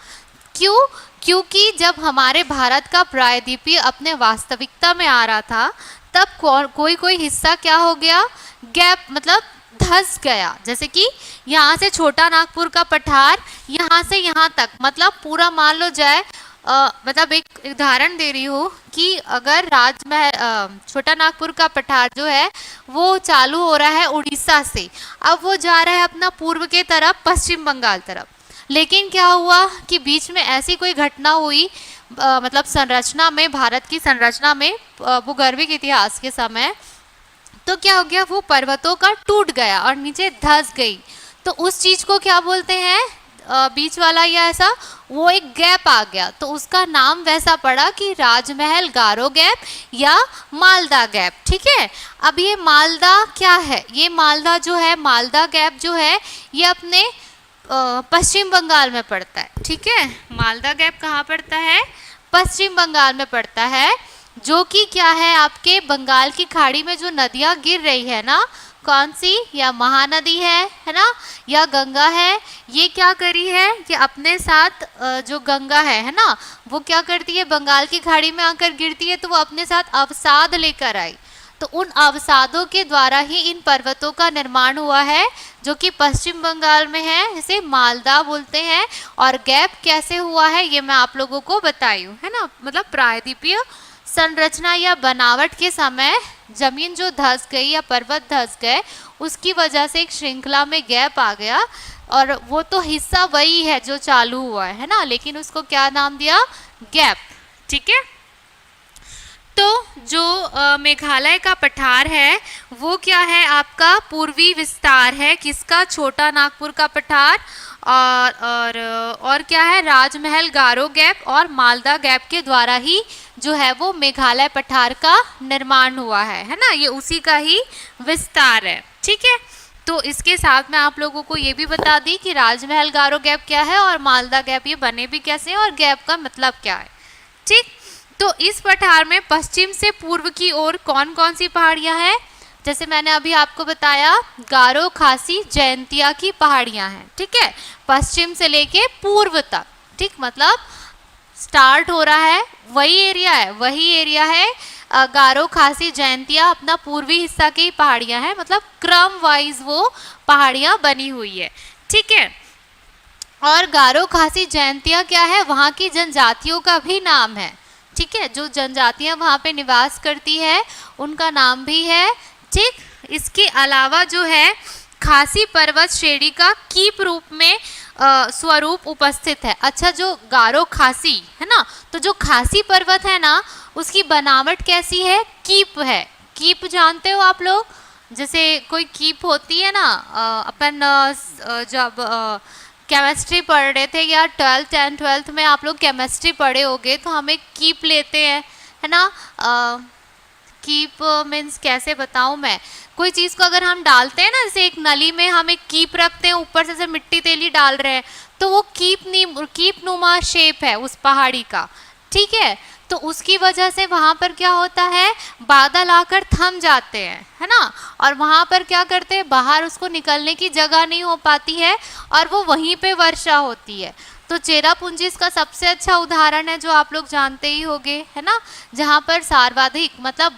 क्यों, क्योंकि जब हमारे भारत का प्रायद्वीपीय अपने वास्तविकता में आ रहा था तब कोई कोई हिस्सा क्या हो गया, गैप मतलब धंस गया। जैसे कि यहाँ से छोटा नागपुर का पठार यहाँ से यहाँ तक मतलब पूरा मान लो जाए मतलब एक उदाहरण दे रही हूँ कि अगर राजमहल छोटा नागपुर का पठार जो है वो चालू हो रहा है उड़ीसा से, अब वो जा रहा है अपना पूर्व के तरफ पश्चिम बंगाल तरफ, लेकिन क्या हुआ कि बीच में ऐसी कोई घटना हुई मतलब संरचना में, भारत की संरचना में भूगर्भिक इतिहास के समय, तो क्या हो गया वो पर्वतों का टूट गया और नीचे धंस गई। तो उस चीज को क्या बोलते हैं, बीच वाला या ऐसा वो एक गैप आ गया, तो उसका नाम वैसा पड़ा कि राजमहल गारो गैप या मालदा गैप, ठीक है। अब ये मालदा क्या है, ये मालदा जो है मालदा गैप जो है ये अपने पश्चिम बंगाल में पड़ता है, ठीक है। मालदा गैप कहाँ पड़ता है, पश्चिम बंगाल में पड़ता है, जो कि क्या है आपके बंगाल की खाड़ी में जो नदियाँ गिर रही है ना, कौन सी, या महानदी है ना, या गंगा है, ये क्या करी है कि अपने साथ जो गंगा है ना वो क्या करती है, बंगाल की खाड़ी में आकर गिरती है तो वो अपने साथ अवसाद लेकर आई। तो उन अवसादों के द्वारा ही इन पर्वतों का निर्माण हुआ है जो कि पश्चिम बंगाल में है, इसे मालदा बोलते हैं। और गैप कैसे हुआ है ये मैं आप लोगों को बताई हूँ, है ना, मतलब प्रायद्वीपीय संरचना या बनावट के समय जमीन जो धंस गई या पर्वत धंस गए उसकी वजह से एक श्रृंखला में गैप आ गया, और वो तो हिस्सा वही है जो चालू हुआ है ना, लेकिन उसको क्या नाम दिया, गैप, ठीक है। तो जो मेघालय का पठार है वो क्या है आपका पूर्वी विस्तार है, किसका, छोटा नागपुर का पठार, और क्या है, राजमहल गारो गैप और मालदा गैप के द्वारा ही जो है वो मेघालय पठार का निर्माण हुआ है ना, ये उसी का ही विस्तार है, ठीक है। तो इसके साथ में आप लोगों को ये भी बता दी कि राजमहल गारो गैप क्या है और मालदा गैप ये बने भी कैसे हैं और गैप का मतलब क्या है, ठीक। तो इस पठार में पश्चिम से पूर्व की ओर कौन कौन सी पहाड़ियां हैं, जैसे मैंने अभी आपको बताया गारो खासी जयंतिया की पहाड़ियां हैं, ठीक है, पश्चिम से लेके पूर्व तक, ठीक, मतलब स्टार्ट हो रहा है वही एरिया है गारो खासी जयंतिया अपना पूर्वी हिस्सा की पहाड़ियां हैं, मतलब क्रम वाइज वो पहाड़ियां बनी हुई है, ठीक है। और गारो खासी जयंतिया क्या है, वहाँ की जनजातियों का भी नाम है, ठीक है, जो जनजातियां वहाँ पे निवास करती है उनका नाम भी है। ठीक, इसके अलावा जो है खासी पर्वत श्रेणी का कीप रूप में स्वरूप उपस्थित है। अच्छा, जो गारो खासी है ना, तो जो खासी पर्वत है ना उसकी बनावट कैसी है, कीप है। कीप जानते हो आप लोग, जैसे कोई कीप होती है ना, अपन जब केमिस्ट्री पढ़ रहे थे या 12th में आप लोग केमिस्ट्री पढ़े होगे तो हम एक कीप लेते हैं, है ना। कीप मीन्स कैसे बताऊं मैं, कोई चीज़ को अगर हम डालते हैं ना, जैसे एक नली में हम एक कीप रखते हैं, ऊपर से मिट्टी तेली डाल रहे हैं, तो वो कीप नुमा शेप है उस पहाड़ी का। ठीक है, तो उसकी वजह से वहाँ पर क्या होता है, बादल आकर थम जाते हैं, है ना, और वहाँ पर क्या करते हैं, बाहर उसको निकलने की जगह नहीं हो पाती है और वो वहीं पे वर्षा होती है। तो चेरापूंजी इसका सबसे अच्छा उदाहरण है, जो आप लोग जानते ही होंगे, है ना, जहाँ पर सर्वाधिक मतलब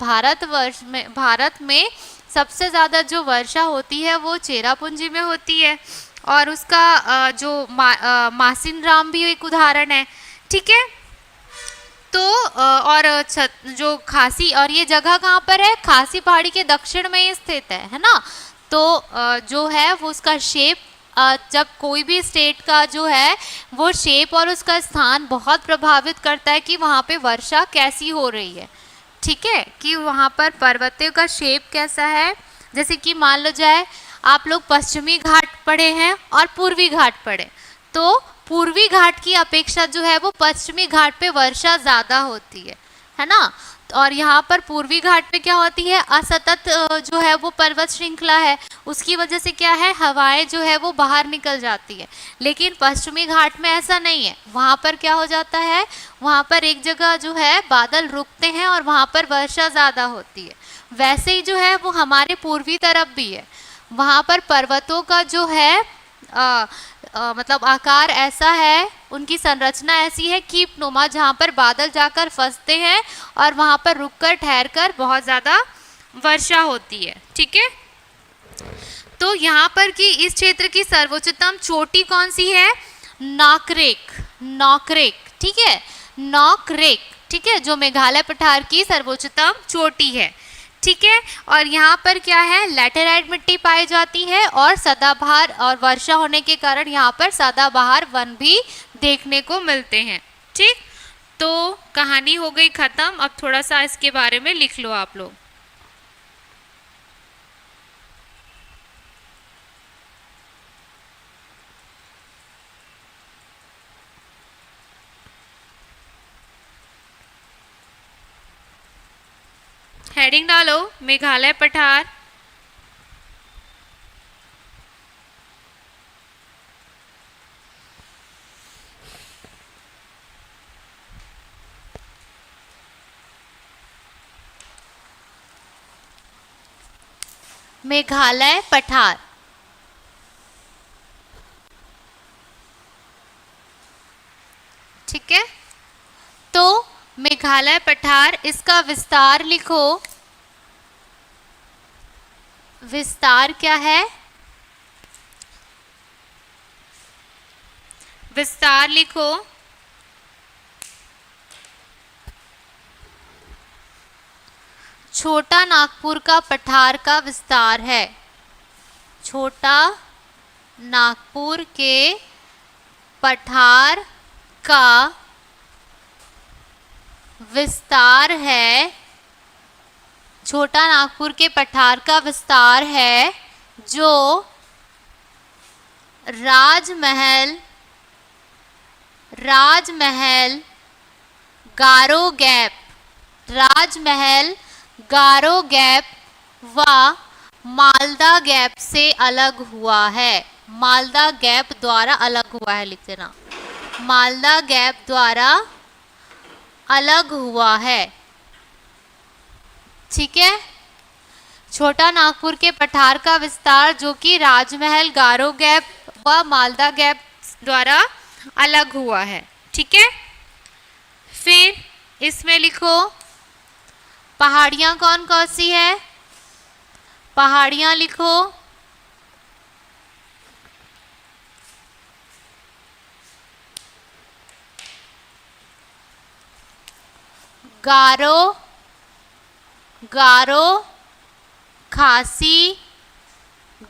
भारत में सबसे ज़्यादा जो वर्षा होती है वो चेरापूंजी में होती है। और उसका जो मासिन राम भी एक उदाहरण है। ठीक है, तो और जो खासी, और ये जगह कहाँ पर है, खासी पहाड़ी के दक्षिण में ही स्थित है ना। तो जो है वो उसका शेप, जब कोई भी स्टेट का जो है वो शेप और उसका स्थान बहुत प्रभावित करता है कि वहाँ पे वर्षा कैसी हो रही है। ठीक है, कि वहाँ पर पर्वतों का शेप कैसा है। जैसे कि मान लो जाए आप लोग पश्चिमी घाट पढ़े हैं और पूर्वी घाट पढ़े, तो पूर्वी घाट की अपेक्षा जो है वो पश्चिमी घाट पे वर्षा ज़्यादा होती है ना। और यहाँ पर पूर्वी घाट पे क्या होती है, असतत जो है वो पर्वत श्रृंखला है, उसकी वजह से क्या है, हवाएं जो है वो बाहर निकल जाती है। लेकिन पश्चिमी घाट में ऐसा नहीं है, वहाँ पर क्या हो जाता है, वहाँ पर एक जगह जो है बादल रुकते हैं और वहाँ पर वर्षा ज़्यादा होती है। वैसे ही जो है वो हमारे पूर्वी तरफ भी है, वहाँ पर पर्वतों का जो है मतलब आकार ऐसा है, उनकी संरचना ऐसी है कीप नुमा, जहाँ पर बादल जाकर फंसते हैं और वहाँ पर रुककर ठहरकर बहुत ज़्यादा वर्षा होती है। ठीक है, तो यहाँ पर कि इस क्षेत्र की सर्वोच्चतम चोटी कौन सी है, नॉकरेक। ठीक है, नॉकरेक, ठीक है, जो मेघालय पठार की सर्वोच्चतम चोटी है। ठीक है, और यहाँ पर क्या है, लैटेराइट मिट्टी पाई जाती है और सदाबहार, और वर्षा होने के कारण यहाँ पर सदाबहार वन भी देखने को मिलते हैं। ठीक, तो कहानी हो गई खत्म। अब थोड़ा सा इसके बारे में लिख लो आप लोग। हेडिंग डालो, मेघालय पठार। मेघालय पठार, ठीक है, तो मेघालय पठार, इसका विस्तार लिखो। विस्तार क्या है, विस्तार लिखो। छोटा नागपुर का पठार का विस्तार है, छोटा नागपुर के पठार का विस्तार है, छोटा नागपुर के पठार का विस्तार है, जो राजमहल गारो गैप, राजमहल गारो गैप व मालदा गैप से अलग हुआ है। मालदा गैप द्वारा अलग हुआ है, लिख देना, मालदा गैप द्वारा अलग हुआ है। ठीक है, छोटा नागपुर के पठार का विस्तार जो कि राजमहल गारो गैप व मालदा गैप द्वारा अलग हुआ है। ठीक है, फिर इसमें लिखो पहाड़ियाँ कौन कौन सी है, पहाड़ियाँ लिखो। गारो, गारो खासी,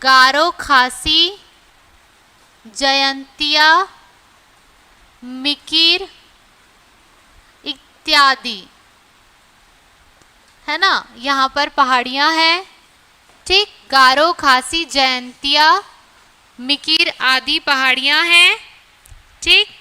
गारो खासी, जयंतिया, मिकिर इत्यादि, है ना। यहाँ पर पहाड़ियाँ हैं, ठीक। गारो, खासी, जयंतिया, मिकिर आदि पहाड़ियाँ हैं, ठीक।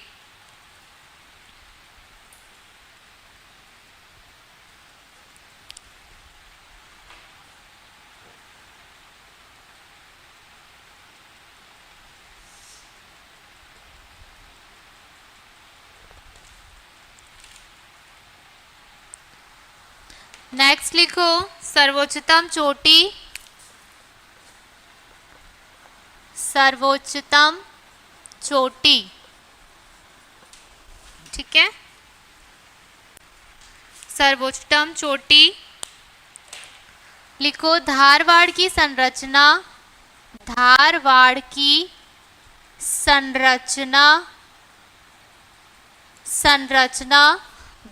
नेक्स्ट लिखो सर्वोच्चतम चोटी, सर्वोच्चतम चोटी, ठीक है। सर्वोच्चतम चोटी लिखो धारवाड़ की संरचना, धारवाड़ की संरचना, संरचना,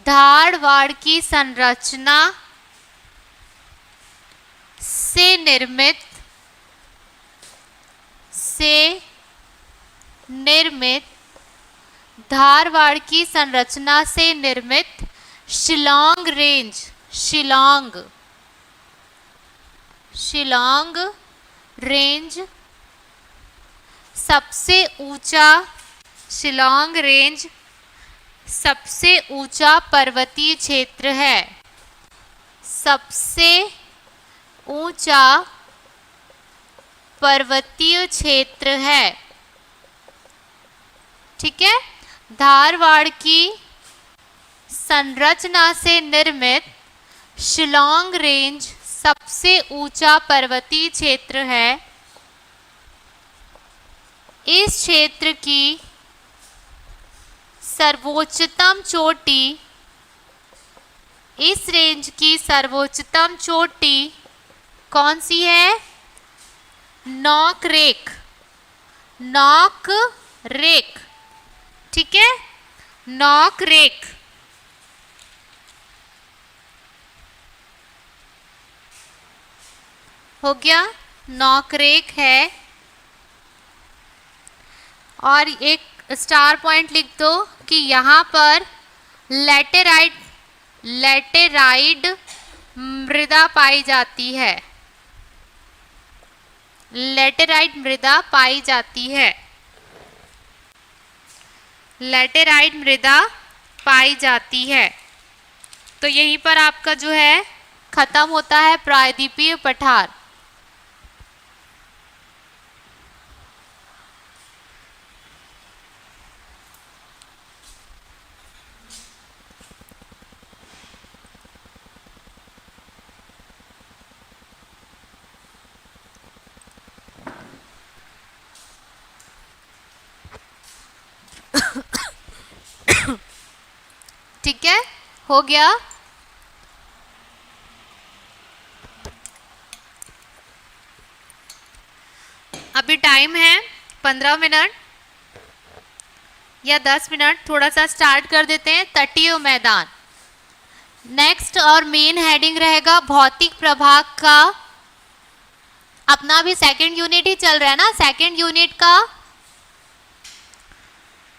धारवाड़ की संरचना से निर्मित, से निर्मित, धारवाड़ की संरचना से निर्मित शिलांग रेंज, शिलांग, शिलांग रेंज सबसे ऊंचा, शिलांग रेंज सबसे ऊंचा पर्वतीय क्षेत्र है, सबसे ऊंचा पर्वतीय क्षेत्र है, ठीक है। धारवाड़ की संरचना से निर्मित शिलांग रेंज सबसे ऊंचा पर्वतीय क्षेत्र है। इस क्षेत्र की सर्वोच्चतम चोटी, इस रेंज की सर्वोच्चतम चोटी कौन सी है? नॉक रेक, नॉक रेक, ठीक है, नॉक रेक। हो गया, नॉक रेक है। और एक स्टार पॉइंट लिख दो कि यहाँ पर लैटेराइट, लैटेराइड मृदा पाई जाती है, लैटेराइट मृदा पाई जाती है, लैटेराइट मृदा पाई जाती है। तो यहीं पर आपका जो है खत्म होता है प्रायद्वीपीय पठार। ठीक है, हो गया। अभी टाइम है 15 मिनट या 10 मिनट, थोड़ा सा स्टार्ट कर देते हैं। तटीय मैदान नेक्स्ट, और मेन हेडिंग रहेगा भौतिक प्रभाग का। अपना भी सेकंड यूनिट ही चल रहा है ना, सेकंड यूनिट का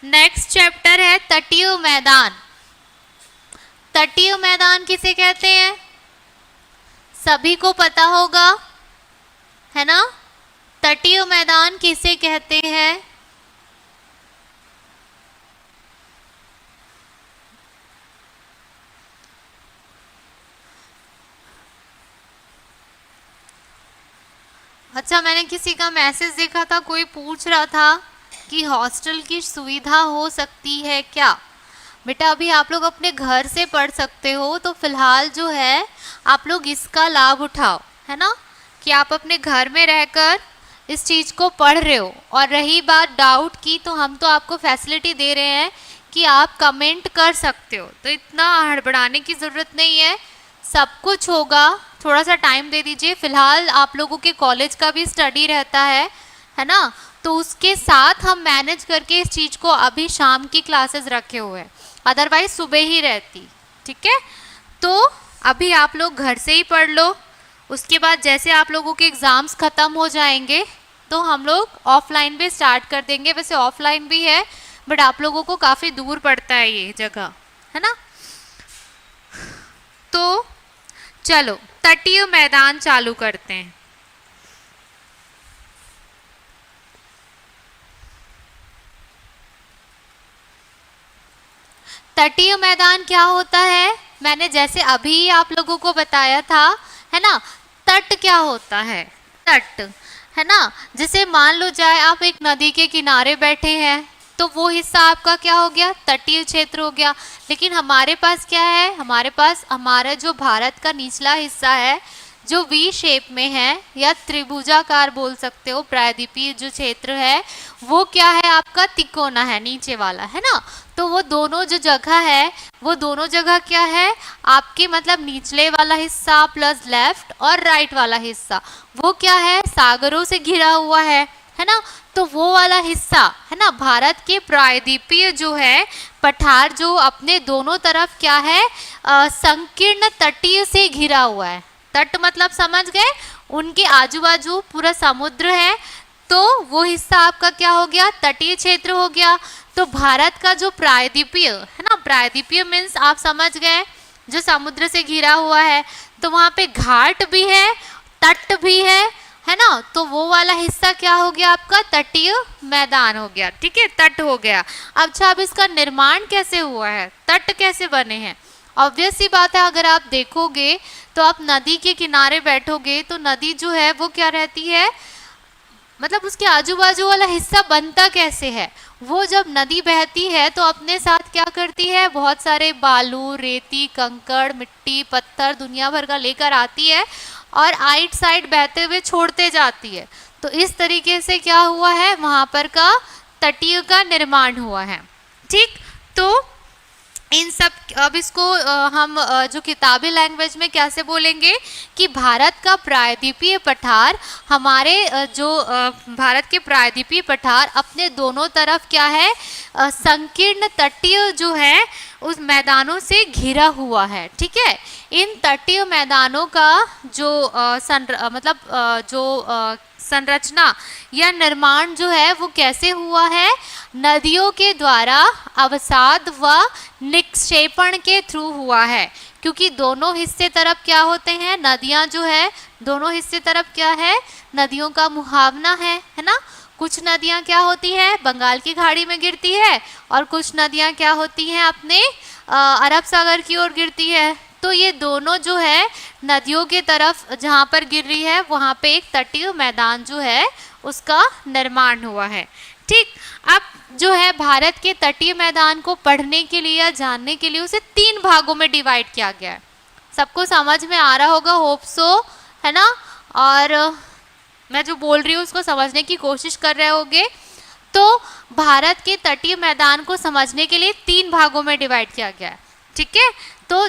नेक्स्ट चैप्टर है तटीय मैदान। तटीय मैदान किसे कहते हैं? सभी को पता होगा, है ना। तटीय मैदान किसे कहते हैं? अच्छा, मैंने किसी का मैसेज देखा था, कोई पूछ रहा था कि हॉस्टल की सुविधा हो सकती है क्या। बेटा अभी आप लोग अपने घर से पढ़ सकते हो, तो फिलहाल जो है आप लोग इसका लाभ उठाओ, है ना, कि आप अपने घर में रहकर इस चीज़ को पढ़ रहे हो। और रही बात डाउट की, तो हम तो आपको फैसिलिटी दे रहे हैं कि आप कमेंट कर सकते हो, तो इतना हड़बड़ाने की ज़रूरत नहीं है, सब कुछ होगा। थोड़ा सा टाइम दे दीजिए। फिलहाल आप लोगों के कॉलेज का भी स्टडी रहता है ना, तो उसके साथ हम मैनेज करके इस चीज़ को अभी शाम की क्लासेस रखे हुए हैं, अदरवाइज सुबह ही रहती, ठीक है। तो अभी आप लोग घर से ही पढ़ लो, उसके बाद जैसे आप लोगों के एग्ज़ाम्स ख़त्म हो जाएंगे तो हम लोग ऑफलाइन भी स्टार्ट कर देंगे। वैसे ऑफलाइन भी है बट आप लोगों को काफ़ी दूर पड़ता है ये जगह, है ना। तो चलो तटीय मैदान चालू करते हैं। तटीय मैदान क्या होता है, मैंने जैसे अभी आप लोगों को बताया था, है ना। तट क्या होता है, तट, है ना। जैसे मान लो जाए आप एक नदी के किनारे बैठे हैं तो वो हिस्सा आपका क्या हो गया, तटीय क्षेत्र हो गया। लेकिन हमारे पास क्या है, हमारे पास हमारा जो भारत का निचला हिस्सा है जो वी शेप में है या त्रिभुजाकार बोल सकते हो, प्रायद्वीपीय जो क्षेत्र है वो क्या है आपका, तिकोना है, नीचे वाला, है ना। तो वो दोनों जो जगह है वो दोनों जगह क्या है आपके, मतलब निचले वाला हिस्सा प्लस लेफ्ट और राइट वाला हिस्सा वो क्या है, सागरों से घिरा हुआ है ना। तो वो वाला हिस्सा है ना भारत के प्रायद्वीपीय जो है पठार जो अपने दोनों तरफ क्या है, संकीर्ण तटीय से घिरा हुआ है। तट मतलब समझ गए, उनके आजू बाजू पूरा समुद्र है, तो वो हिस्सा आपका क्या हो गया, तटीय क्षेत्र हो गया। तो भारत का जो प्रायद्वीपीय है ना, प्रायद्वीपीय मीन्स आप समझ गए जो समुद्र से घिरा हुआ है, तो वहाँ पे घाट भी है, तट भी है ना। तो वो वाला हिस्सा क्या हो गया आपका, तटीय मैदान हो गया, ठीक है, तट हो गया। अच्छा अब इसका निर्माण कैसे हुआ है, तट कैसे बने हैं। ऑब्वियस सी बात है, अगर आप देखोगे तो आप नदी के किनारे बैठोगे तो नदी जो है वो क्या रहती है, मतलब उसके आजू बाजू वाला हिस्सा बनता कैसे है, वो जब नदी बहती है तो अपने साथ क्या करती है, बहुत सारे बालू, रेती, कंकड़, मिट्टी, पत्थर दुनिया भर का लेकर आती है और आइट साइड बहते हुए छोड़ते जाती है। तो इस तरीके से क्या हुआ है, वहाँ पर का तटीय का निर्माण हुआ है, ठीक। तो इन सब, अब इसको हम जो किताबी लैंग्वेज में कैसे बोलेंगे कि भारत का प्रायद्वीपीय पठार, हमारे जो भारत के प्रायद्वीपीय पठार अपने दोनों तरफ क्या है, संकीर्ण तटीय जो है उस मैदानों से घिरा हुआ है, ठीक है। इन तटीय मैदानों का जो संरचना या निर्माण जो है वो कैसे हुआ है, नदियों के द्वारा अवसाद व निक्षेपण के थ्रू हुआ है। क्योंकि दोनों हिस्से तरफ क्या होते हैं, नदियां जो है दोनों हिस्से तरफ क्या है, नदियों का मुहावना है ना। कुछ नदियां क्या होती है, बंगाल की खाड़ी में गिरती है और कुछ नदियां क्या होती हैं अपने अरब सागर की ओर गिरती है। तो ये दोनों जो है नदियों के तरफ जहाँ पर गिर रही है वहाँ पे एक तटीय मैदान जो है उसका निर्माण हुआ है, ठीक। अब जो है भारत के तटीय मैदान को पढ़ने के लिए या जानने के लिए उसे 3 भागों में डिवाइड किया गया है। सबको समझ में आ रहा होगा, होप सो, है ना। और मैं जो बोल रही हूँ उसको समझने की कोशिश कर रहे होगे। तो भारत के तटीय मैदान को समझने के लिए 3 भागों में डिवाइड किया गया है, ठीक है। तो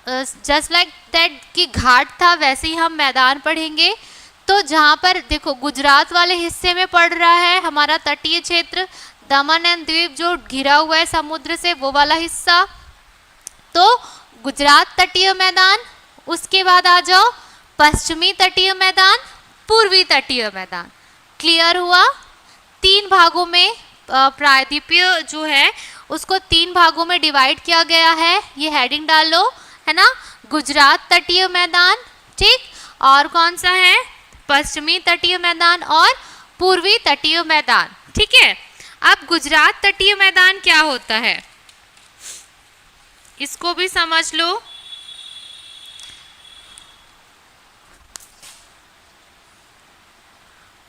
जस्ट लाइक दैट कि घाट था वैसे ही हम मैदान पढ़ेंगे। तो जहाँ पर देखो गुजरात वाले हिस्से में पड़ रहा है हमारा तटीय क्षेत्र, दमन एंड द्वीप जो घिरा हुआ है समुद्र से वो वाला हिस्सा, तो गुजरात तटीय मैदान। उसके बाद आ जाओ पश्चिमी तटीय मैदान, पूर्वी तटीय मैदान। क्लियर हुआ, 3 भागों में प्रायद्वीपीय जो है उसको 3 भागों में डिवाइड किया गया है। ये हेडिंग डाल लो, है ना। गुजरात तटीय मैदान, ठीक, और कौन सा है, पश्चिमी तटीय मैदान और पूर्वी तटीय मैदान, ठीक है। अब गुजरात तटीय मैदान क्या होता है इसको भी समझ लो।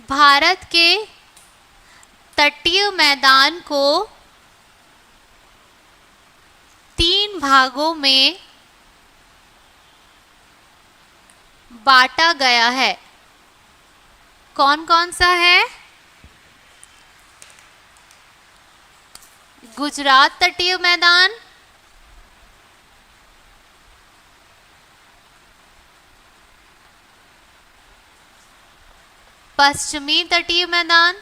भारत के तटीय मैदान को 3 भागों में बांटा गया है। कौन कौन सा है, गुजरात तटीय मैदान, पश्चिमी तटीय मैदान,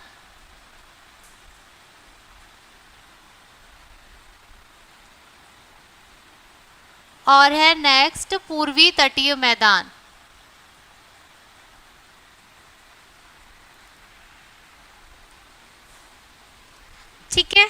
और है नेक्स्ट पूर्वी तटीय मैदान। ठीक है,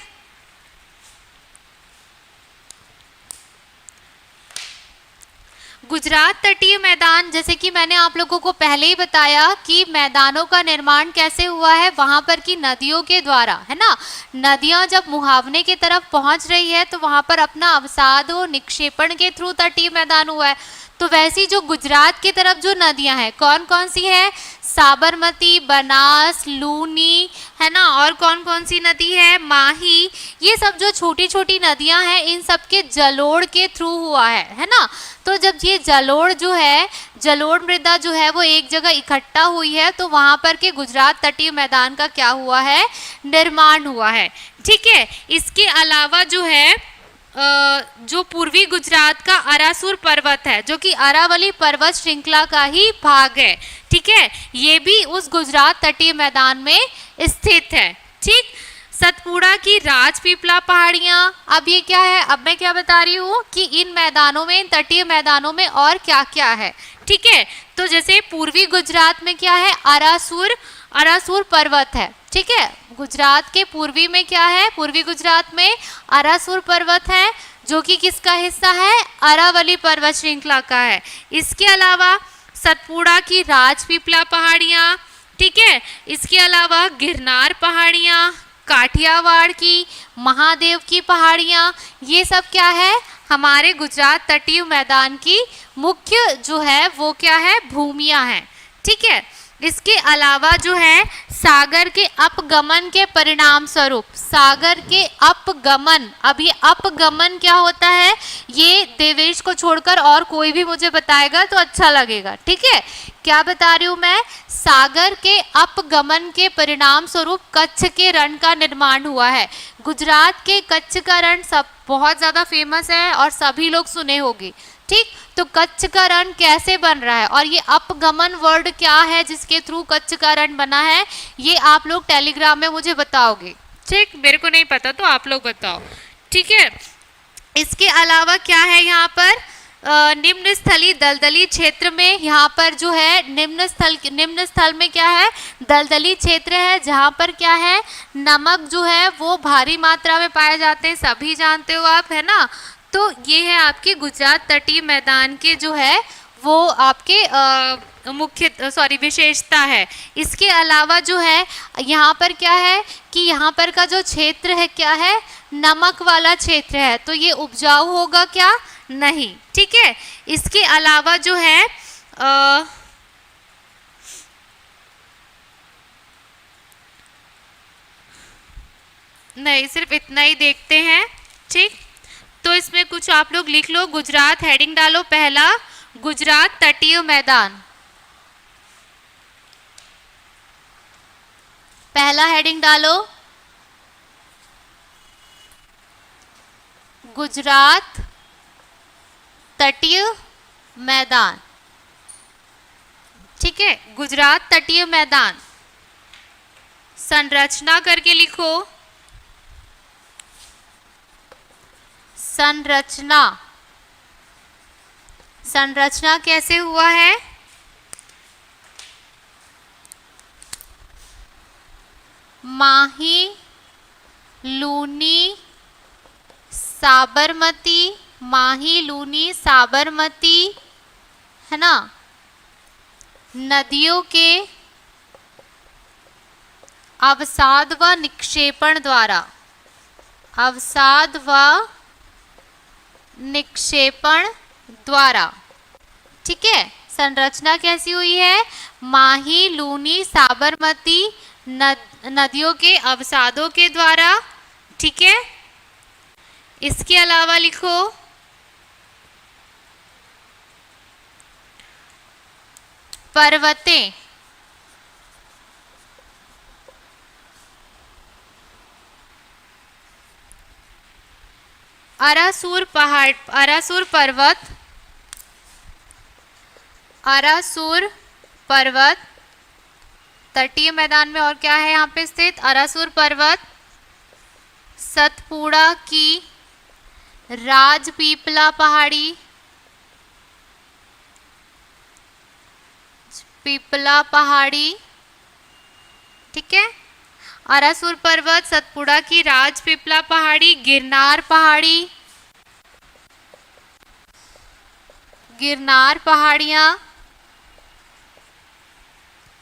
गुजरात तटीय मैदान, जैसे कि मैंने आप लोगों को पहले ही बताया कि मैदानों का निर्माण कैसे हुआ है, वहां पर की नदियों के द्वारा, है ना। नदियां जब मुहावने की तरफ पहुंच रही है तो वहां पर अपना अवसाद और निक्षेपण के थ्रू तटीय मैदान हुआ है। तो वैसी जो गुजरात की तरफ जो नदियां हैं, कौन कौन सी है, साबरमती, बनास, लूनी, है ना, और कौन कौन सी नदी है, माही, ये सब जो छोटी छोटी नदियां हैं, इन सब के जलोढ़ के थ्रू हुआ है ना। तो जब ये जलोढ़ जो है, जलोढ़ मृदा जो है वो एक जगह इकट्ठा हुई है, तो वहां पर के गुजरात तटीय मैदान का क्या हुआ है, निर्माण हुआ है। ठीक है, इसके अलावा जो है जो पूर्वी गुजरात का अरासुर पर्वत है, जो कि अरावली पर्वत श्रृंखला का ही भाग है। ठीक है, ये भी उस गुजरात तटीय मैदान में स्थित है। ठीक, सतपुड़ा की राजपीपला पहाड़ियां, अब ये क्या है, अब मैं क्या बता रही हूँ कि इन मैदानों में, इन तटीय मैदानों में और क्या क्या है। ठीक है, तो जैसे पूर्वी गुजरात में क्या है, अरासुर पर्वत है। ठीक है, गुजरात के पूर्वी में क्या है, पूर्वी गुजरात में अरासुर पर्वत है, जो कि किसका हिस्सा है, अरावली पर्वत श्रृंखला का है। इसके अलावा सतपुड़ा की राजपीपला पहाड़ियां, ठीक है, इसके अलावा गिरनार पहाड़ियां, काठियावाड़ की, महादेव की पहाड़ियां, ये सब क्या है, हमारे गुजरात तटीय मैदान की मुख्य जो है वो क्या है, भूमियां हैं। ठीक है, इसके अलावा जो है सागर के अपगमन के परिणाम स्वरूप, सागर के अपगमन, अब ये अपगमन क्या होता है, ये देवेश को छोड़कर और कोई भी मुझे बताएगा तो अच्छा लगेगा। ठीक है, क्या बता रही हूं मैं, सागर के अपगमन के परिणाम स्वरूप कच्छ के रण का निर्माण हुआ है। गुजरात के कच्छ का रण सब बहुत ज्यादा फेमस है और सभी लोग सुने होंगे। ठीक, तो कच्छ का रण कैसे बन रहा है, और ये अपगमन वर्ड क्या है जिसके थ्रू कच्छ का रण बना है, ये आप लोग टेलीग्राम में मुझे बताओगे। ठीक, मेरे को नहीं पता तो आप लोग बताओ। ठीक है, इसके अलावा क्या है, यहाँ पर निम्न स्थली दलदली क्षेत्र में, यहाँ पर जो है निम्न स्थल में क्या है, दलदली क्षेत्र है, जहाँ पर क्या है, नमक जो है वो भारी मात्रा में पाए जाते हैं, सभी जानते हो आप, है ना। तो ये है आपके गुजरात तटीय मैदान के जो है वो आपके मुख्य विशेषता है। इसके अलावा जो है यहाँ पर क्या है कि यहाँ पर का जो क्षेत्र है क्या है, नमक वाला क्षेत्र है, तो ये उपजाऊ होगा क्या, नहीं। ठीक है, इसके अलावा जो है नहीं, सिर्फ इतना ही देखते हैं। ठीक, तो इसमें कुछ आप लोग लिख लो, गुजरात हेडिंग डालो, पहला गुजरात तटीय मैदान, पहला हेडिंग डालो गुजरात तटीय मैदान। ठीक है, गुजरात तटीय मैदान, संरचना करके लिखो, संरचना, संरचना कैसे हुआ है, माही, लूनी, साबरमती, माही, लूनी, साबरमती, है ना, नदियों के अवसाद व निक्षेपण द्वारा, अवसाद व निक्षेपण द्वारा। ठीक है, संरचना कैसी हुई है, माही, लूनी, साबरमती नदियों के अवसादों के द्वारा। ठीक है, इसके अलावा लिखो पर्वतें, अरासुर पहाड़, अरासुर पर्वत, अरासुर पर्वत तटीय मैदान में, और क्या है यहाँ पे स्थित, अरासुर पर्वत, सतपुड़ा की राजपीपला पहाड़ी, पिपला पहाड़ी, ठीक है। अरासुर पर्वत, सतपुड़ा की राज पिपला पहाड़ी, गिरनार पहाड़ी, गिरनार पहाड़ियाँ,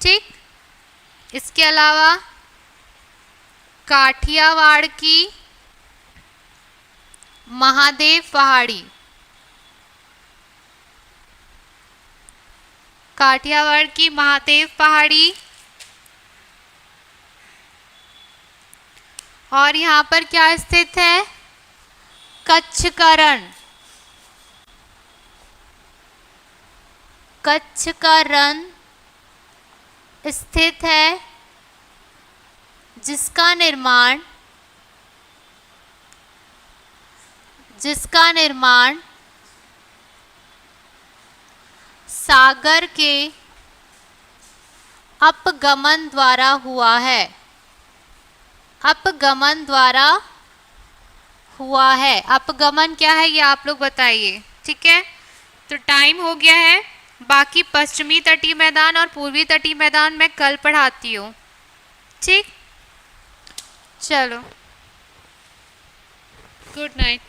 ठीक। इसके अलावा काठियावाड़ की महादेव पहाड़ी, काठियावाड़ की महादेव पहाड़ी, और यहाँ पर क्या स्थित है? कच्छ का रण, कच्छ का रण स्थित है, जिसका निर्माण सागर के अपगमन द्वारा हुआ है, अपगमन द्वारा हुआ है। अपगमन क्या है ये आप लोग बताइए, ठीक है। तो टाइम हो गया है, बाकी पश्चिमी तटीय मैदान और पूर्वी तटीय मैदान मैं कल पढ़ाती हूँ, ठीक। चलो, गुड नाइट।